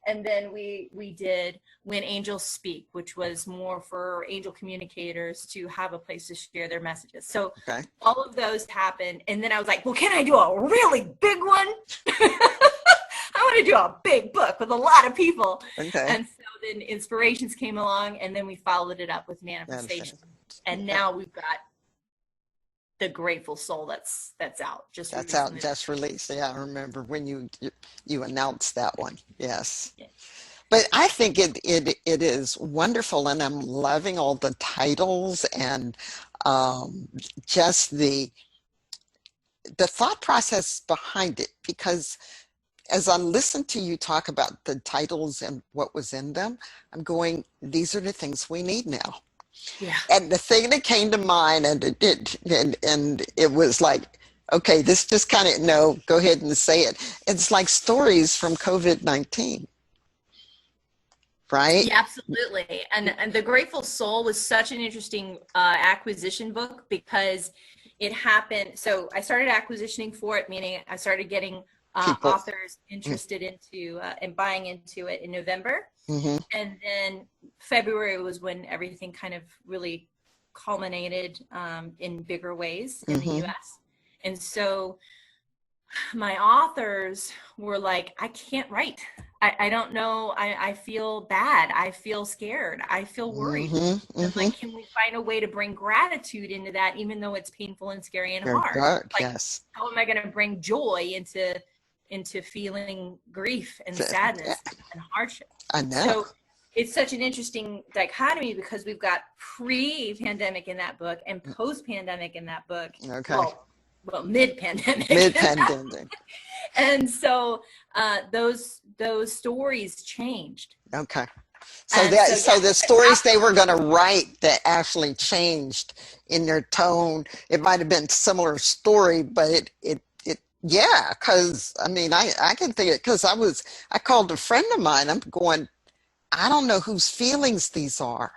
And then we did When Angels Speak, which was more for angel communicators to have a place to share their messages. So Okay. all of those happened. And then I was like, well, can I do a really big one? I want to do a big book with a lot of people. Okay. And so then inspirations came along, and then we followed it up with manifestation. And now we've got the Grateful Soul that's out just That's out, recently. just released. Yeah, I remember when you announced that one. Yes. Yeah. But I think it is wonderful, and I'm loving all the titles and um, just the thought process behind it. Because as I listen to you talk about the titles and what was in them, I'm going, these are the things we need now. Yeah. And the thing that came to mind, and it was like, okay, this just kind of, no, go ahead and say it. It's like stories from COVID-19, right? Yeah, absolutely. And The Grateful Soul was such an interesting acquisition book because it happened. So I started acquisitioning for it, meaning I started getting People. authors interested into and buying into it in November. Mm-hmm. And then February was when everything kind of really culminated in bigger ways in Mm-hmm. the US. And so my authors were like, I can't write. I don't know. I feel bad. I feel scared. I feel worried. Mm-hmm. And Mm-hmm. like, can we find a way to bring gratitude into that, even though it's painful and scary and Very hard? good. Like, Yes. how am I going to bring joy into feeling grief and sadness and hardship? I know. So it's such an interesting dichotomy because we've got pre-pandemic in that book and post-pandemic in that book. Okay. Well, mid-pandemic. Mid-pandemic. And so those stories changed. Okay. So And that so, so yeah, the stories they were going to write that actually changed in their tone. It might have been similar story, but it yeah, because I mean I can think it because I called a friend of mine. I'm going, I don't know whose feelings these are,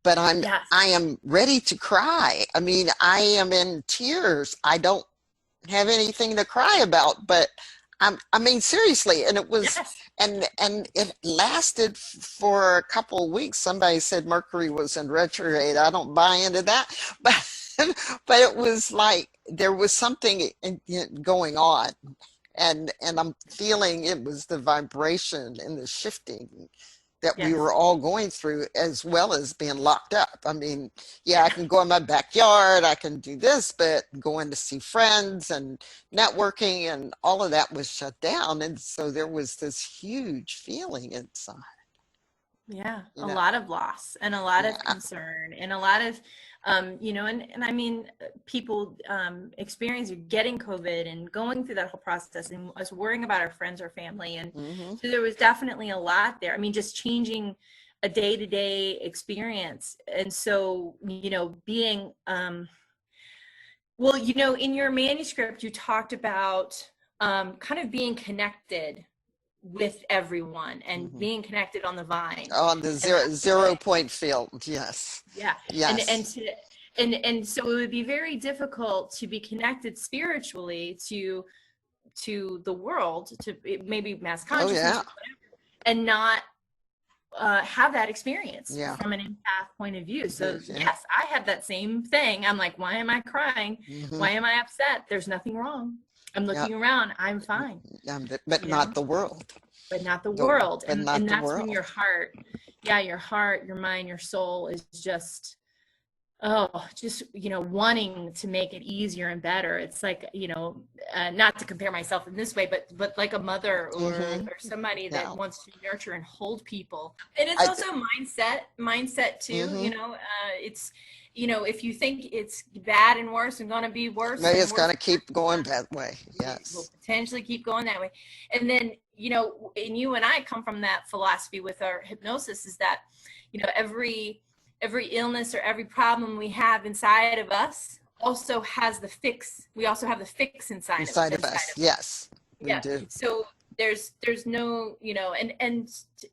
but yes. I am ready to cry. I mean, I am in tears. I don't have anything to cry about, but I mean, seriously, and it was, Yes. and it lasted for a couple of weeks. Somebody said Mercury was in retrograde. I don't buy into that, but but it was like there was something going on, and I'm feeling it was the vibration and the shifting that we Yes. were all going through, as well as being locked up. I mean, yeah, I can go in my backyard, I can do this, but going to see friends and networking and all of that was shut down. And so there was this huge feeling inside. Yeah, You a know? lot of loss and a lot of Yeah. concern and a lot of, and I mean, people experiencing getting COVID and going through that whole process and us worrying about our friends or family. And Mm-hmm. so there was definitely a lot there. I mean, just changing a day-to-day experience. And so, being, in your manuscript, you talked about kind of being connected with everyone and Mm-hmm. being connected on the vine. On the zero point field, yes. Yeah. Yes. And so it would be very difficult to be connected spiritually to the world, to maybe mass consciousness, yeah. whatever, and not have that experience Yeah. from an empath point of view. So Yeah. yes, I had that same thing. I'm like, why am I crying? Mm-hmm. Why am I upset? There's nothing wrong. I'm looking around. I'm fine. But not the world. But not the world. But And not the that's world. when your heart, your mind, your soul is just wanting to make it easier and better. It's like, not to compare myself in this way, but like a mother or, Mhm. or somebody that Yeah. wants to nurture and hold people. And it's also mindset too. Mhm. It's, if you think it's bad and worse and going to be worse, Maybe and it's going to worse, keep going that way. will Yes. potentially keep going that way. And then, and you and I come from that philosophy with our hypnosis, is that, every illness or every problem we have inside of us also has the fix. We also have the fix inside of us. Yes, we do. So there's no,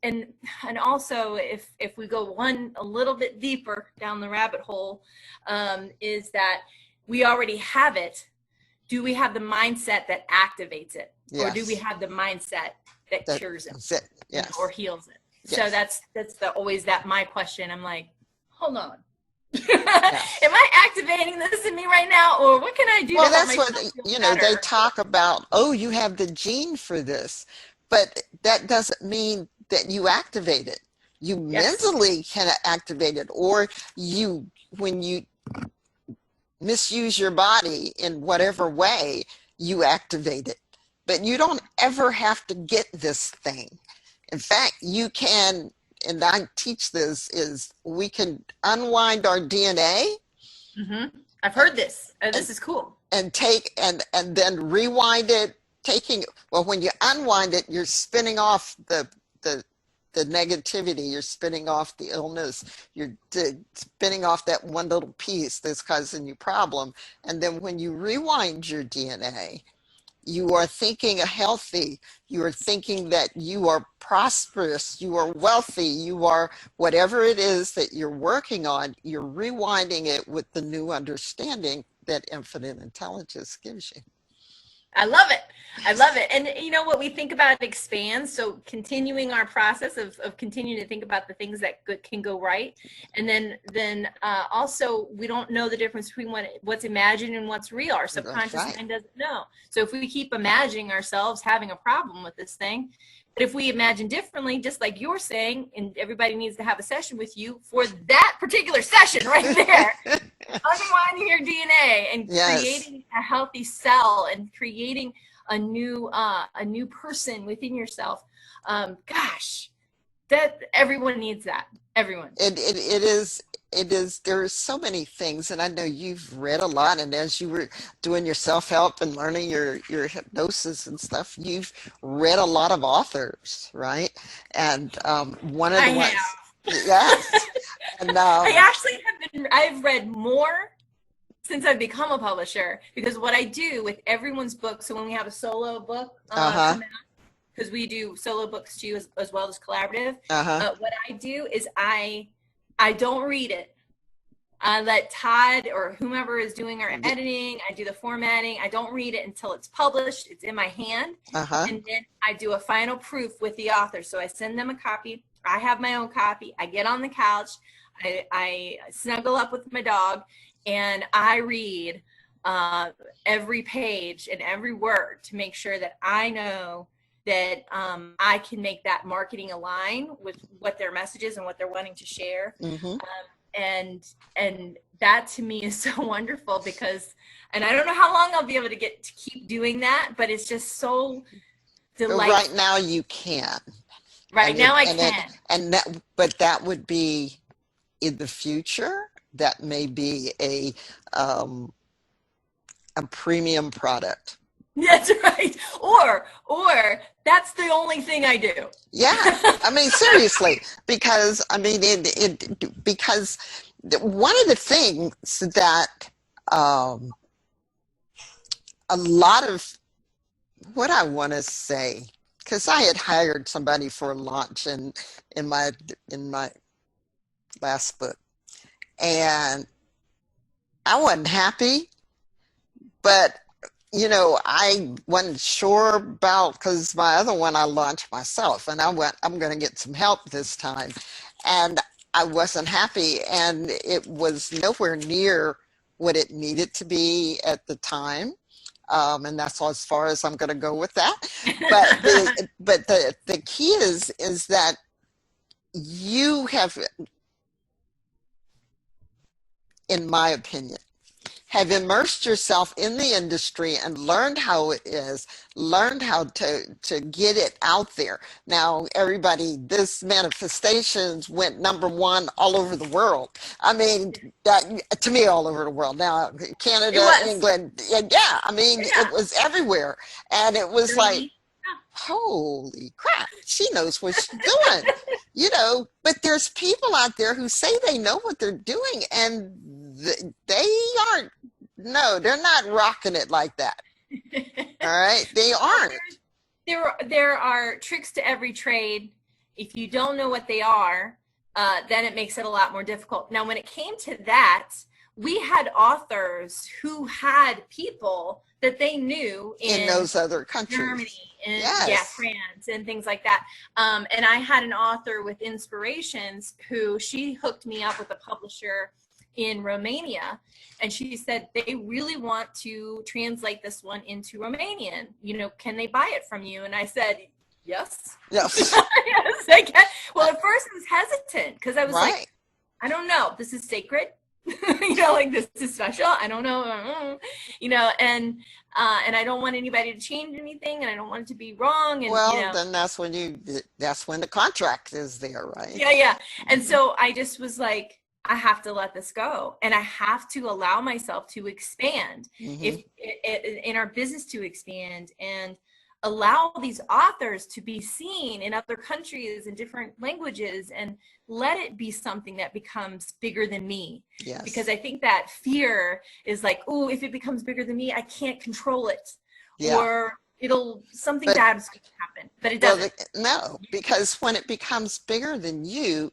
and also if we go a little bit deeper down the rabbit hole, is that we already have it. Do we have the mindset that activates it? Yes. Or do we have the mindset that cures it? That's it. Yes. Or heals it? Yes. So that's always my question. I'm like, hold on. Am I activating this in me right now? Or what can I do? Well, to help that's what, myself feel better? they talk about, oh, you have the gene for this, but that doesn't mean that you activate it. You Yes. mentally can activate it, or when you misuse your body in whatever way, you activate it. But you don't ever have to get this thing. In fact, you can, and I teach this, is we can unwind our DNA. Mm-hmm. I've heard this. This is cool. And take and then rewind it, well, when you unwind it, you're spinning off the negativity, you're spinning off the illness, you're spinning off that one little piece that's causing you problem. And then when you rewind your DNA, you are thinking healthy, you are thinking that you are prosperous, you are wealthy, you are whatever it is that you're working on, you're rewinding it with the new understanding that infinite intelligence gives you. I love it. I love it. And you know what, we think about expands. So continuing our process of continuing to think about the things that can go right. And then also we don't know the difference between what's imagined and what's real. Our subconscious mind doesn't know. So if we keep imagining ourselves having a problem with this thing, but if we imagine differently, just like you're saying, and everybody needs to have a session with you for that particular session right there, unwinding your DNA and creating a healthy cell and creating a new person within yourself. Gosh, that everyone needs that. Everyone. It is, there are so many things, and I know you've read a lot, and as you were doing your self-help and learning your hypnosis and stuff, you've read a lot of authors, right? And one of the ones, yes. And I've read more since I've become a publisher, because what I do with everyone's book, so when we have a solo book come out, because we do solo books too as well as collaborative, what I do is I don't read it. I let Todd or whomever is doing our editing, I do the formatting. I don't read it until it's published. It's in my hand. And then I do a final proof with the author. So I send them a copy. I have my own copy. I get on the couch. I snuggle up with my dog and I read every page and every word to make sure that I know that I can make that marketing align with what their message is and what they're wanting to share. And that to me is so wonderful because, and I don't know how long I'll be able to keep doing that, but it's just so delightful. Right now you can. Right now I can. But that would be in the future. That may be a premium product. That's right. Or that's the only thing I do. Yeah. I mean, seriously, because I mean, because one of the things that a lot of what I want to say, because I had hired somebody for launch in my last book, and I wasn't happy, but you know, I wasn't sure about, because my other one I launched myself, and I'm going to get some help this time, and I wasn't happy, and it was nowhere near what it needed to be at the time, and that's as far as I'm going to go with that. But the key is that you have, in my opinion, have immersed yourself in the industry and learned how it is, learned how to get it out there. Now, everybody, this manifestations went #1 all over the world. I mean, to me, all over the world. Now, Canada, England, yeah, I mean, it was everywhere. And it was like, holy crap, she knows what she's doing, you know. But there's people out there who say they know what they're doing, and they aren't. No, they're not rocking it like that. All right, they aren't. There are tricks to every trade. If you don't know what they are, then it makes it a lot more difficult. Now, when it came to that, we had authors who had people that they knew in those other countries, Germany, and France, and things like that. And I had an author with Inspirations who she hooked me up with a publisher in Romania, and she said they really want to translate this one into Romanian. You know, can they buy it from you? And I said, yes. Yes, I can. Well, at first I was hesitant because I was like, I don't know. This is sacred. like this is special. I don't know, and I don't want anybody to change anything, and I don't want it to be wrong. And, Well, then that's when the contract is there, right? yeah. And Mhm. so I just was like, I have to let this go, and I have to allow myself to expand, Mhm. if in our business, to expand and allow these authors to be seen in other countries in different languages, and let it be something that becomes bigger than me. Because Yes. I think that fear is like, oh, if it becomes bigger than me, I can't control it, Yeah. or something But bad is going to happen, but it well, doesn't. no, because when it becomes bigger than you,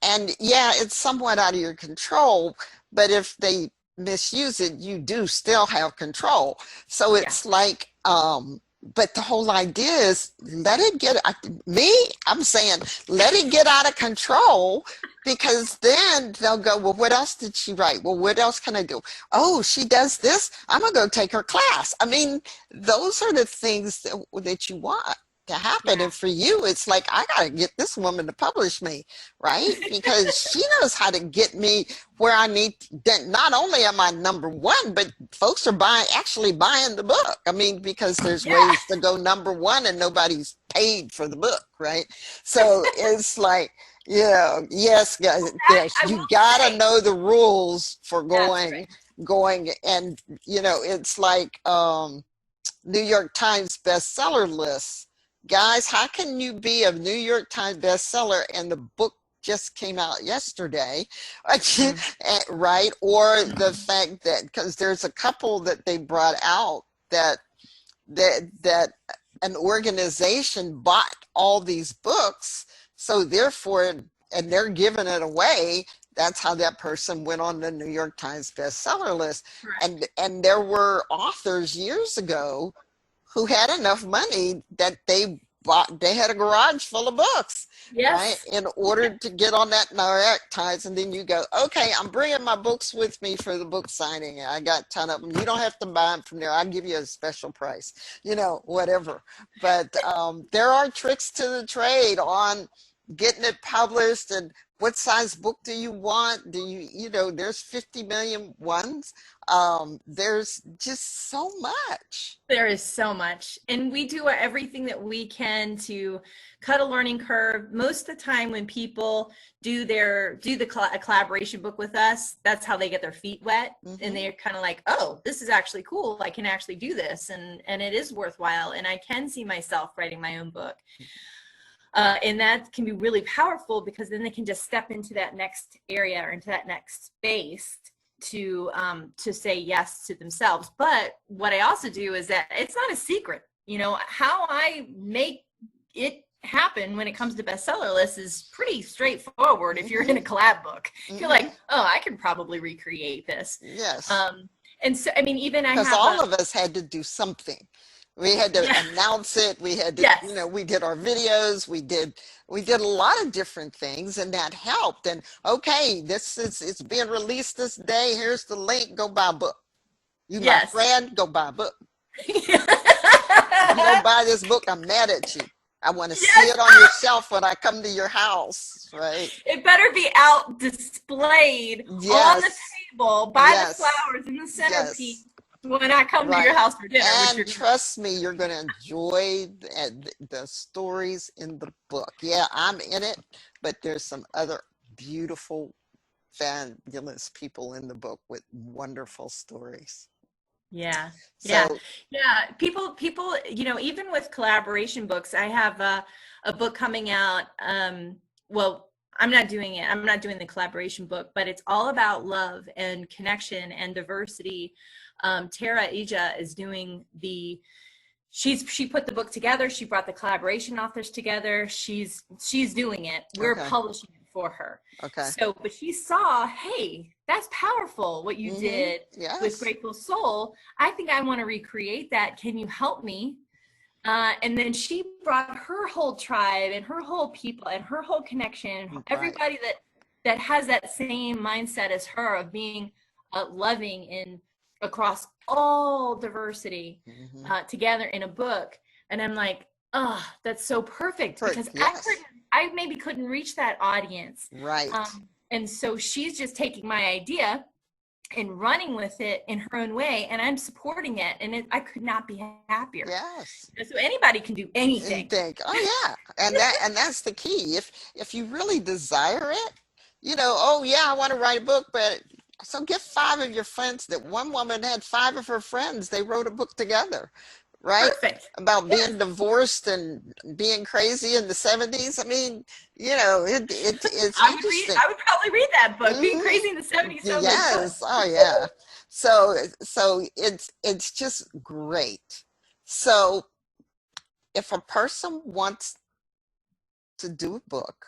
and yeah, it's somewhat out of your control, but if they misuse it, you do still have control. So Yeah. it's like, but the whole idea is let it get, I'm saying, let it get out of control, because then they'll go, well, what else did she write? Well, what else can I do? Oh, she does this. I'm gonna go take her class. I mean, those are the things that you want to happen. Yeah. And for you, it's like, I gotta get this woman to publish me, right? Because she knows how to get me where I need. Not only am I number one, but folks are actually buying the book. I mean, because there's Yeah. ways to go number one and nobody's paid for the book, right? So it's like, yeah, yes, guys, yes, I you will gotta say, know the rules for that's right. going, and it's like New York Times bestseller list. Guys, how can you be a New York Times bestseller and the book just came out yesterday? Mm. Right? Or the fact that, because there's a couple that they brought out that that an organization bought all these books, so therefore, and they're giving it away. That's how that person went on the New York Times bestseller list. Correct. And there were authors years ago who had enough money that they had a garage full of books, right, Yes. in order to get on that New York Times. And then you go, okay, I'm bringing my books with me for the book signing. I got a ton of them. You don't have to buy them from there. I'll give you a special price, whatever. But there are tricks to the trade on getting it published. And what size book do you want? There's 50 million ones. There's just so much. There is so much. And we do everything that we can to cut a learning curve. Most of the time when people a collaboration book with us, that's how they get their feet wet. And Hmm. they're kind of like, oh, this is actually cool. I can actually do this. And it is worthwhile. And I can see myself writing my own book. And that can be really powerful, because then they can just step into that next area or into that next space to say yes to themselves. But what I also do is that it's not a secret. How I make it happen when it comes to bestseller lists is pretty straightforward. If you're in a Hmm. collab book, you're Hmm. like, oh, I can probably recreate this. Yes, And so, I mean, even I because have all of us had to do something. We had to yeah, announce it. We had to, yes, we did our videos. We did a lot of different things, and that helped. And okay, it's being released this day. Here's the link. Go buy a book. You, my yes. friend, go buy a book. You don't buy this book, I'm mad at you. I want to see Yes. it on your shelf when I come to your house, right? It better be out displayed on the Yes, table by the yes, flowers in the centerpiece yes, when I come to your right. house for dinner, which And you're trust me, you're going to enjoy the stories in the book. Yeah, I'm in it, but there's some other beautiful, fabulous people in the book with wonderful stories. yeah. Yeah. So, Yeah. People, even with collaboration books, I have a book coming out. Well, I'm not doing it. I'm not doing the collaboration book, but it's all about love and connection and diversity. Tara Ija is doing she put the book together. She brought the collaboration authors together. She's doing it. We're okay, publishing it for her. okay. So, but she saw, hey, that's powerful what you Mm-hmm. did with Yes. Grateful Soul. I think I want to recreate that. Can you help me? And then she brought her whole tribe and her whole people and her whole connection, Right. everybody that has that same mindset as her of being loving in across all diversity, Mm-hmm. together in a book. And I'm like, oh, that's so perfect, because Yes. I maybe couldn't reach that audience. Right. And so she's just taking my idea and running with it in her own way, and I'm supporting it, and I could not be happier. Yes. So anybody can do anything. Oh yeah, and that's the key. If you really desire it, oh yeah, I want to write a book, but so get 5 of your friends. That one woman had 5 of her friends. They wrote a book together, right? Perfect. About being divorced and being crazy in the 70s. I mean, it's interesting. I would probably read that book. Being crazy in the 70s. Yes. Oh yeah. So it's just great. So if a person wants to do a book,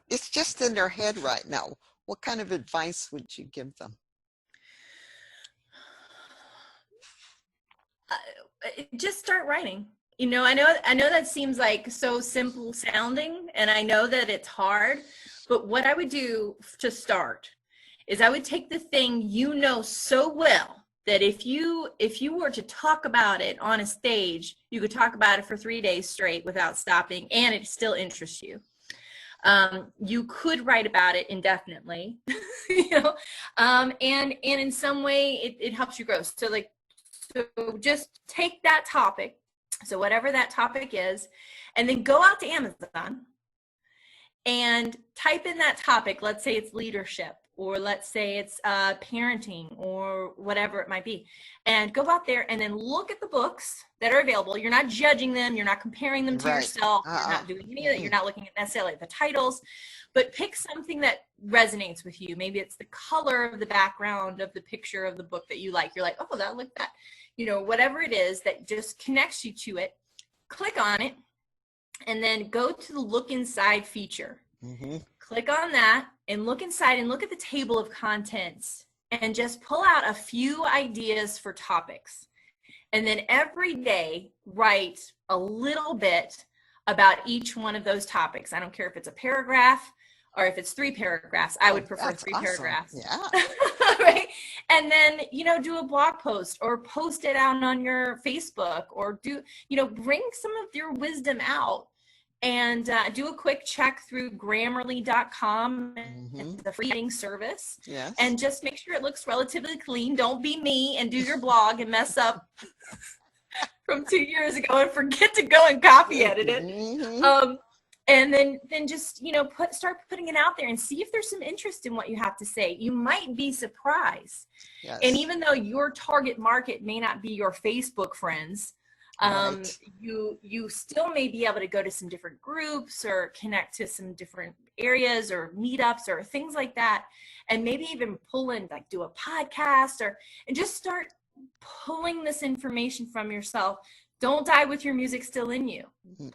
it's just in their head right now, what kind of advice would you give them? Just start writing. I know that seems like so simple sounding, and I know that it's hard, but what I would do to start is I would take the thing so well that if you were to talk about it on a stage, you could talk about it for 3 days straight without stopping, and it still interests you. You could write about it indefinitely, and in some way it helps you grow. So just take that topic, so whatever that topic is, and then go out to Amazon and type in that topic. Let's say it's leadership, or let's say it's parenting, or whatever it might be, and go out there and then look at the books that are available. You're not judging them. You're not comparing them to yourself. You're not doing any of that. You're not looking at necessarily the titles, but pick something that resonates with you. Maybe it's the color of the background of the picture of the book that you like. You're like, oh, that look that, whatever it is that just connects you to it. Click on it, and then go to the look inside feature. Mm-hmm. Click on that and look inside and look at the table of contents and just pull out a few ideas for topics. And then every day write a little bit about each one of those topics. I don't care if it's a paragraph or if it's 3 paragraphs. I would prefer 3 paragraphs. Yeah. Right. And then, do a blog post or post it out on your Facebook, or bring some of your wisdom out. And do a quick check through Grammarly.com, the free writing service. Yes. And just make sure it looks relatively clean. Don't be me and do your blog and mess up from 2 years ago and forget to go and copy edit it. Mm-hmm. And then just, start putting it out there and see if there's some interest in what you have to say. You might be surprised. Yes. And even though your target market may not be your Facebook friends, Right. you still may be able to go to some different groups or connect to some different areas or meetups or things like that, and maybe even pull in, do a podcast and just start pulling this information from yourself. Don't die with your music still in you.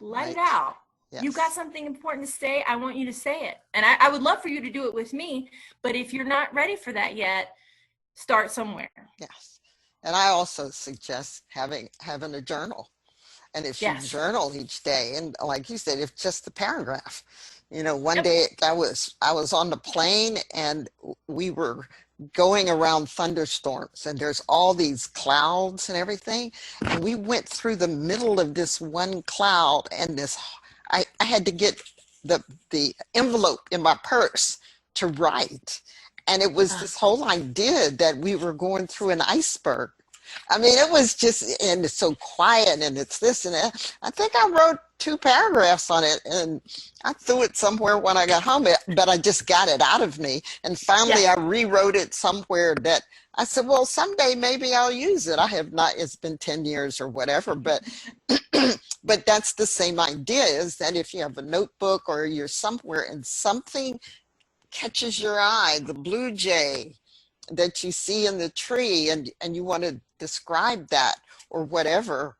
Let it out. Yes. You've got something important to say. I want you to say it. And I would love for you to do it with me, but if you're not ready for that yet, start somewhere. Yes. And I also suggest having a journal. And if you journal each day, and like you said, if just the paragraph, one day I was on the plane and we were going around thunderstorms, and there's all these clouds and everything. And we went through the middle of this one cloud, and I had to get the envelope in my purse to write. And it was this whole idea that we were going through an iceberg. I mean, it was just, and it's so quiet, and it's this and that. I think I wrote 2 paragraphs on it, and I threw it somewhere when I got home, but I just got it out of me. And finally, I rewrote it somewhere that I said, well, someday maybe I'll use it. I have not, it's been 10 years or whatever, but but that's the same idea, is that if you have a notebook or you're somewhere and something catches your eye, the blue jay that you see in the tree, and you want to describe that or whatever,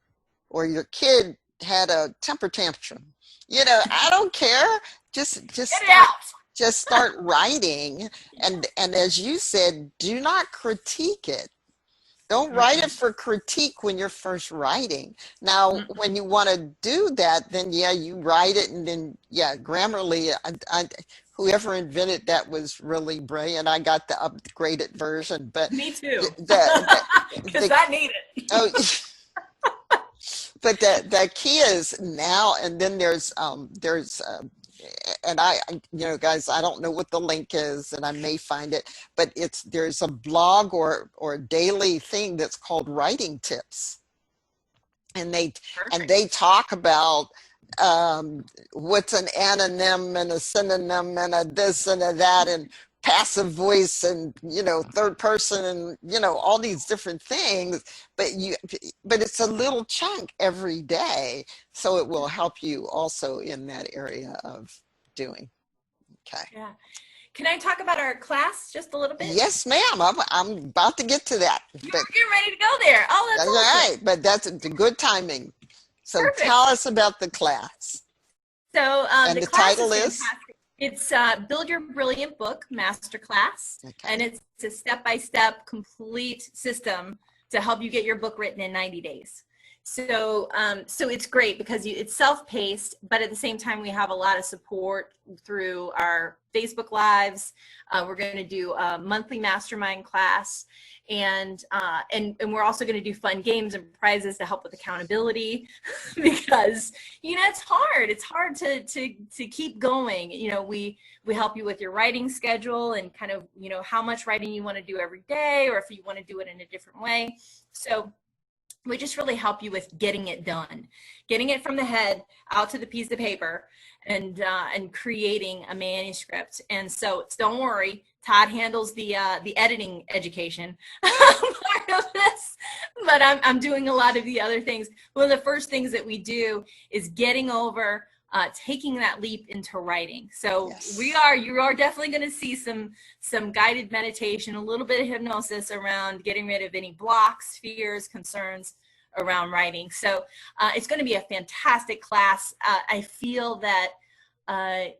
or your kid had a temper tantrum, I don't care. Just start writing, and as you said, do not critique it. Don't write it for critique when you're first writing. Now, when you want to do that, then you write it, and then Grammarly. Whoever invented that was really brilliant. I got the upgraded version, but me too. Because I need it. Oh, but the key is now, and then there's and guys, I don't know what the link is, and I may find it, but there's a blog or a daily thing that's called Writing Tips, and they talk about what's an anonym and a synonym and a this and a that and passive voice and third person and all these different things, but it's a little chunk every day, so it will help you also in that area of doing. Okay. Yeah. Can I talk about our class just a little bit? Yes, ma'am. I'm about to get to that. You're ready to go there. Oh, that's all awesome. right, but that's the good timing. So Perfect. Tell us about the class. So and the title is? It's Build Your Brilliant Book Masterclass, and it's a step-by-step complete system to help you get your book written in 90 days. So so it's great because it's self-paced, but at the same time we have a lot of support through our Facebook Lives. We're going to do a monthly mastermind class, and we're also going to do fun games and prizes to help with accountability because it's hard to keep going. We help you with your writing schedule and kind of how much writing you want to do every day, or if you want to do it in a different way. So we just really help you with getting it done, getting it from the head out to the piece of paper, and creating a manuscript. And so don't worry, Todd handles the editing education part of this, but I'm doing a lot of the other things. One of the first things that we do is getting over taking that leap into writing. So yes. You are definitely going to see some guided meditation, a little bit of hypnosis around getting rid of any blocks, fears, concerns around writing. So it's going to be a fantastic class. I feel that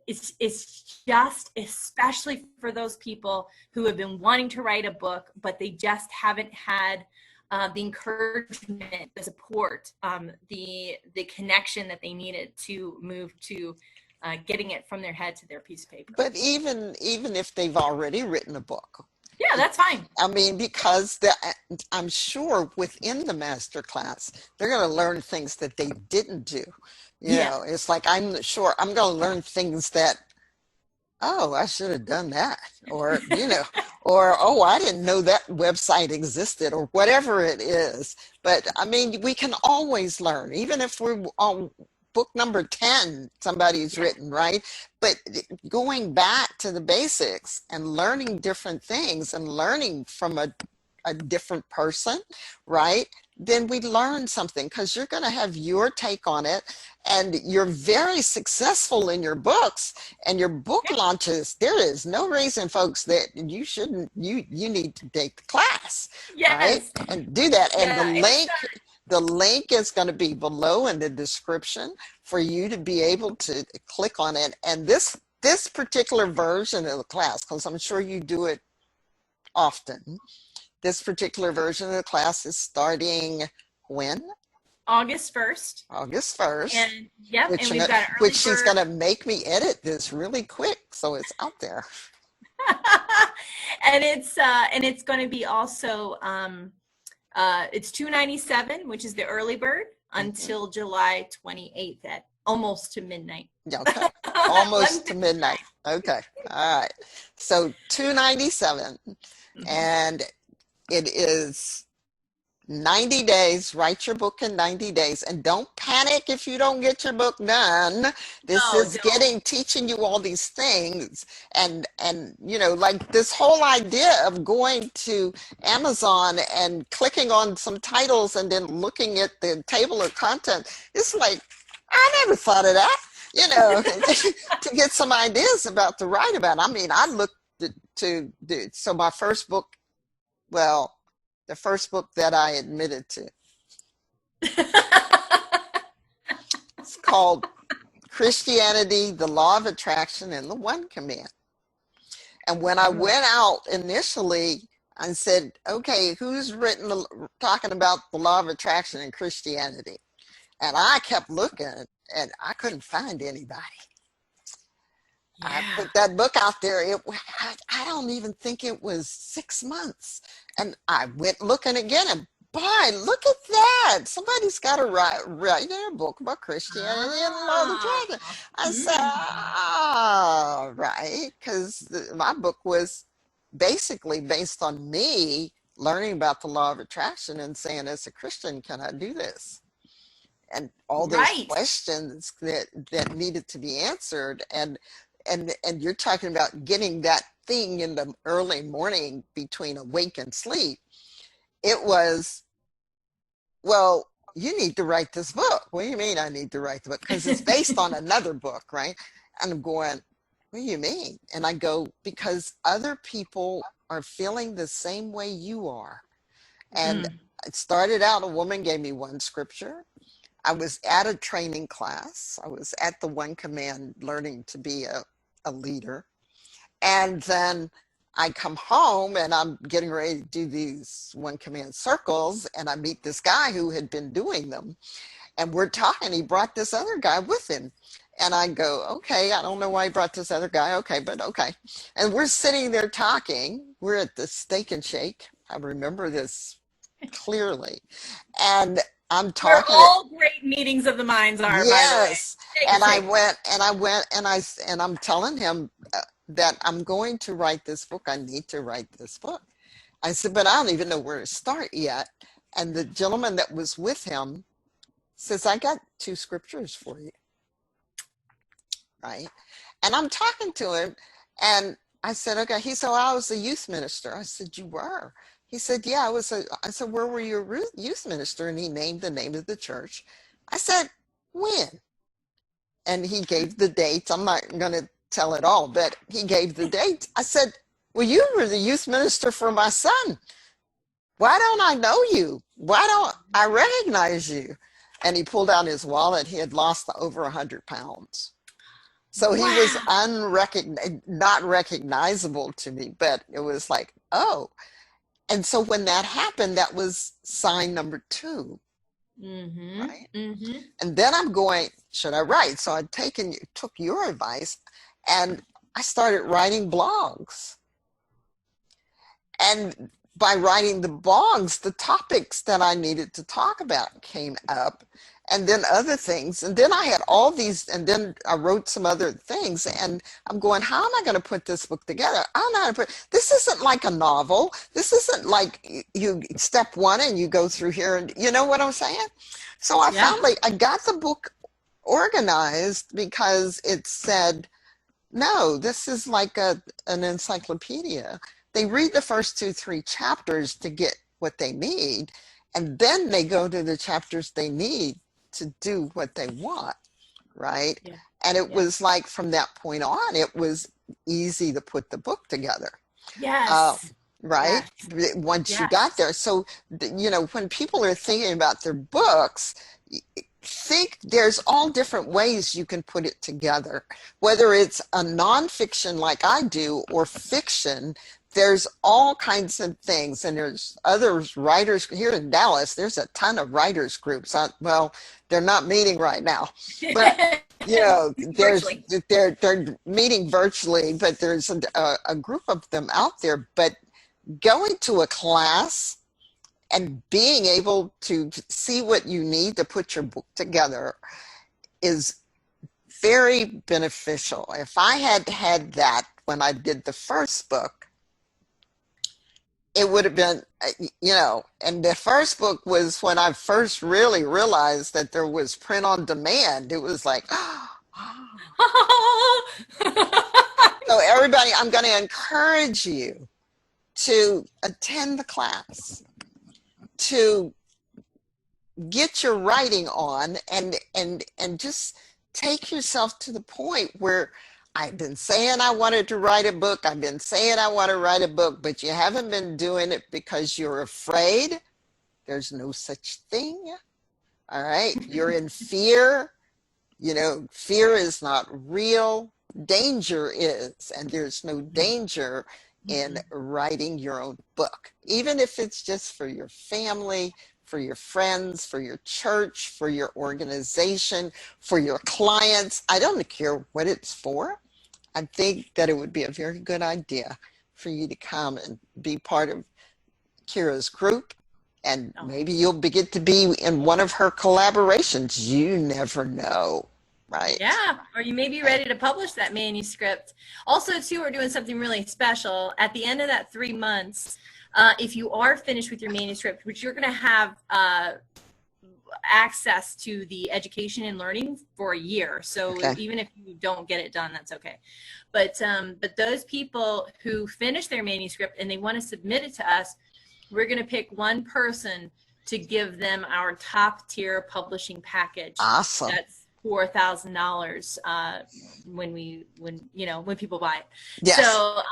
it's just, especially for those people who have been wanting to write a book, but they just haven't had the encouragement, the support, the connection that they needed to move to getting it from their head to their piece of paper. But even if they've already written a book. Yeah, that's fine. I mean, because I'm sure within the master class, they're going to learn things that they didn't do. You know, it's like, I'm sure I'm going to learn things that, oh, I should have done that. Or, or, oh, I didn't know that website existed, or whatever it is. But I mean, we can always learn, even if we're on book number 10, somebody's written, right? But going back to the basics and learning different things and learning from a different person, right? Then we learn something, because you're going to have your take on it, and you're very successful in your books and your book launches. There is no reason, folks, that you shouldn't, you need to take the class, right? And do that. And the link is going to be below in the description for you to be able to click on it. And this particular version of the class, because I'm sure you do it often, this particular version of the class is starting when? August 1st. August 1st. And and we've got an early which she's going to make me edit this really quick, so it's out there. And it's going to be also it's $297, which is the early bird, until July 28th at almost to midnight. Okay. Almost to midnight. Okay. All right. So $297, and it is 90 days. Write your book in 90 days, and don't panic if you don't get your book done. This is teaching you all these things, and like this whole idea of going to Amazon and clicking on some titles and then looking at the table of content. It's like, I never thought of that, to get some ideas about to write about. I mean, I looked so my first book, well, the first book that I admitted to, it's called Christianity, the Law of Attraction, and the One Command. And when I went out initially and said, okay, who's written talking about the Law of Attraction and Christianity? And I kept looking, and I couldn't find anybody. I put that book out there. I don't even think it was 6 months. And I went looking again, and boy, look at that. Somebody's got to write a book about Christianity and law of the Ah. dragon. I said, ah, right. Because my book was basically based on me learning about the law of attraction and saying, as a Christian, can I do this? And all those Right. questions that needed to be answered. And you're talking about getting that thing in the early morning between awake and sleep. It was, well, you need to write this book. What do you mean I need to write the book? Because it's based on another book, right? And I'm going, what do you mean? And I go, because other people are feeling the same way you are. And it started out, a woman gave me one scripture. I was at a training class. I was at the One Command learning to be a leader. And then I come home and I'm getting ready to do these One Command circles, and I meet this guy who had been doing them. And we're talking. He brought this other guy with him. And I go, okay, I don't know why he brought this other guy. Okay, but okay. And we're sitting there talking. We're at the Steak and Shake. I remember this clearly. And I'm Where talking. all great meetings of the minds are, Yes. by the way. And I went and I'm telling him that I'm going to write this book. I need to write this book. I said, but I don't even know where to start yet. And the gentleman that was with him says, I got two scriptures for you. Right. And I'm talking to him and I said, okay. He said, well, I was a youth minister. I said, you were? He said, yeah, I was. I said, where were you a youth minister? And he named the name of the church. I said, when? And he gave the dates. I'm not going to tell it all, but he gave the dates. I said, well, you were the youth minister for my son. Why don't I know you? Why don't I recognize you? And he pulled out his wallet. He had lost over 100 pounds. So he was not recognizable to me, but it was like, oh. And so when that happened, that was sign number 2. Right. And then I'm going, should I write? So took your advice and I started writing blogs. And by writing the blogs, the topics that I needed to talk about came up, and then other things. And then I had all these, and then I wrote some other things, and I'm going, how am I going to put this book together? I don't know how to this isn't like a novel. This isn't like you step one and you go through here, and you know what I'm saying? So I finally, I got the book organized because it said, no, this is like an encyclopedia. They read the first 2-3 chapters to get what they need, and then they go to the chapters they need to do what they want, right? Yeah. And it was like from that point on, it was easy to put the book together. Yes. Right? Yes. Once you got there. So, you know, when people are thinking about their books, think there's all different ways you can put it together. Whether it's a nonfiction like I do or fiction, there's all kinds of things, and there's other writers here in Dallas. There's a ton of writers groups. Well, they're not meeting right now, but you know, they're meeting virtually. But there's a group of them out there. But going to a class and being able to see what you need to put your book together is very beneficial. If I had had that when I did the first book, it would have been, you know, and the first book was when I first really realized that there was print on demand. It was like, So everybody, I'm going to encourage you to attend the class, to get your writing on, and just take yourself to the point where I've been saying I wanted to write a book. I've been saying I want to write a book, but you haven't been doing it because you're afraid. There's no such thing. All right. You're in fear. You know, fear is not real. Danger is, and there's no danger in writing your own book, even if it's just for your family, for your friends, for your church, for your organization, for your clients. I don't care what it's for. I think that it would be a very good idea for you to come and be part of Kyra's group And Oh. maybe you'll get to be in one of her collaborations. You never know, right? Yeah, or you may be ready to publish that manuscript. Also, too, we're doing something really special. At the end of that 3 months, if you are finished with your manuscript, which you're going to have access to the education and learning for a year. So Okay. even if you don't get it done, that's okay. But those people who finish their manuscript and they want to submit it to us, we're going to pick one person to give them our top tier publishing package. Awesome. That's $4,000 when people buy it. Yes.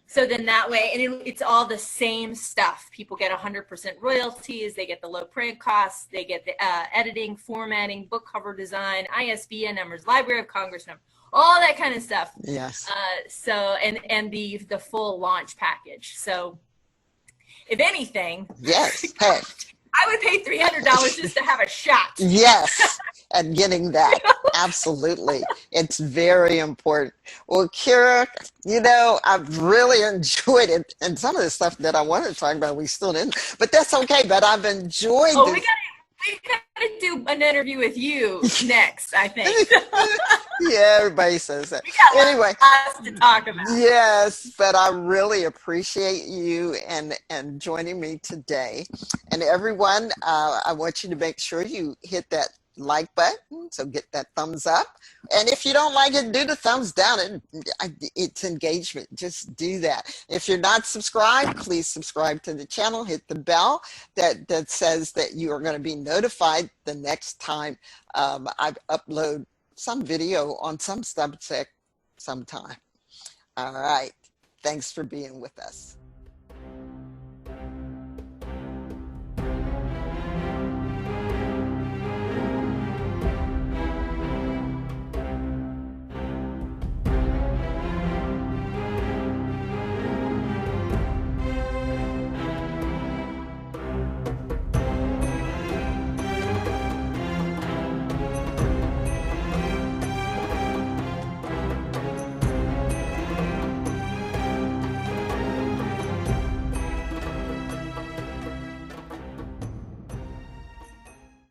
So then that way, and it's all the same stuff. People get 100% royalties. They get the low print costs. They get the editing, formatting, book cover design, ISBN numbers, Library of Congress number, all that kind of stuff. Yes. And the full launch package. So if anything, Yes. Hey. I would pay $300 just to have a shot. Yes. And getting that. Absolutely. It's very important. Well, Kyra, I've really enjoyed it. And some of the stuff that I wanted to talk about, we still didn't. But that's okay. But I've enjoyed Oh, this. we gotta do an interview with you next, I think. Yeah, everybody says that. We got Anyway, lots to talk about. yes, but I really appreciate you and joining me today. And everyone, I want you to make sure you hit that like button, so get that thumbs up. And if you don't like it, do the thumbs down. It's engagement. Just do that. If you're not subscribed, please subscribe to the channel. Hit the bell that says that you are going to be notified the next time I upload some video on some subject sometime. All right. Thanks for being with us.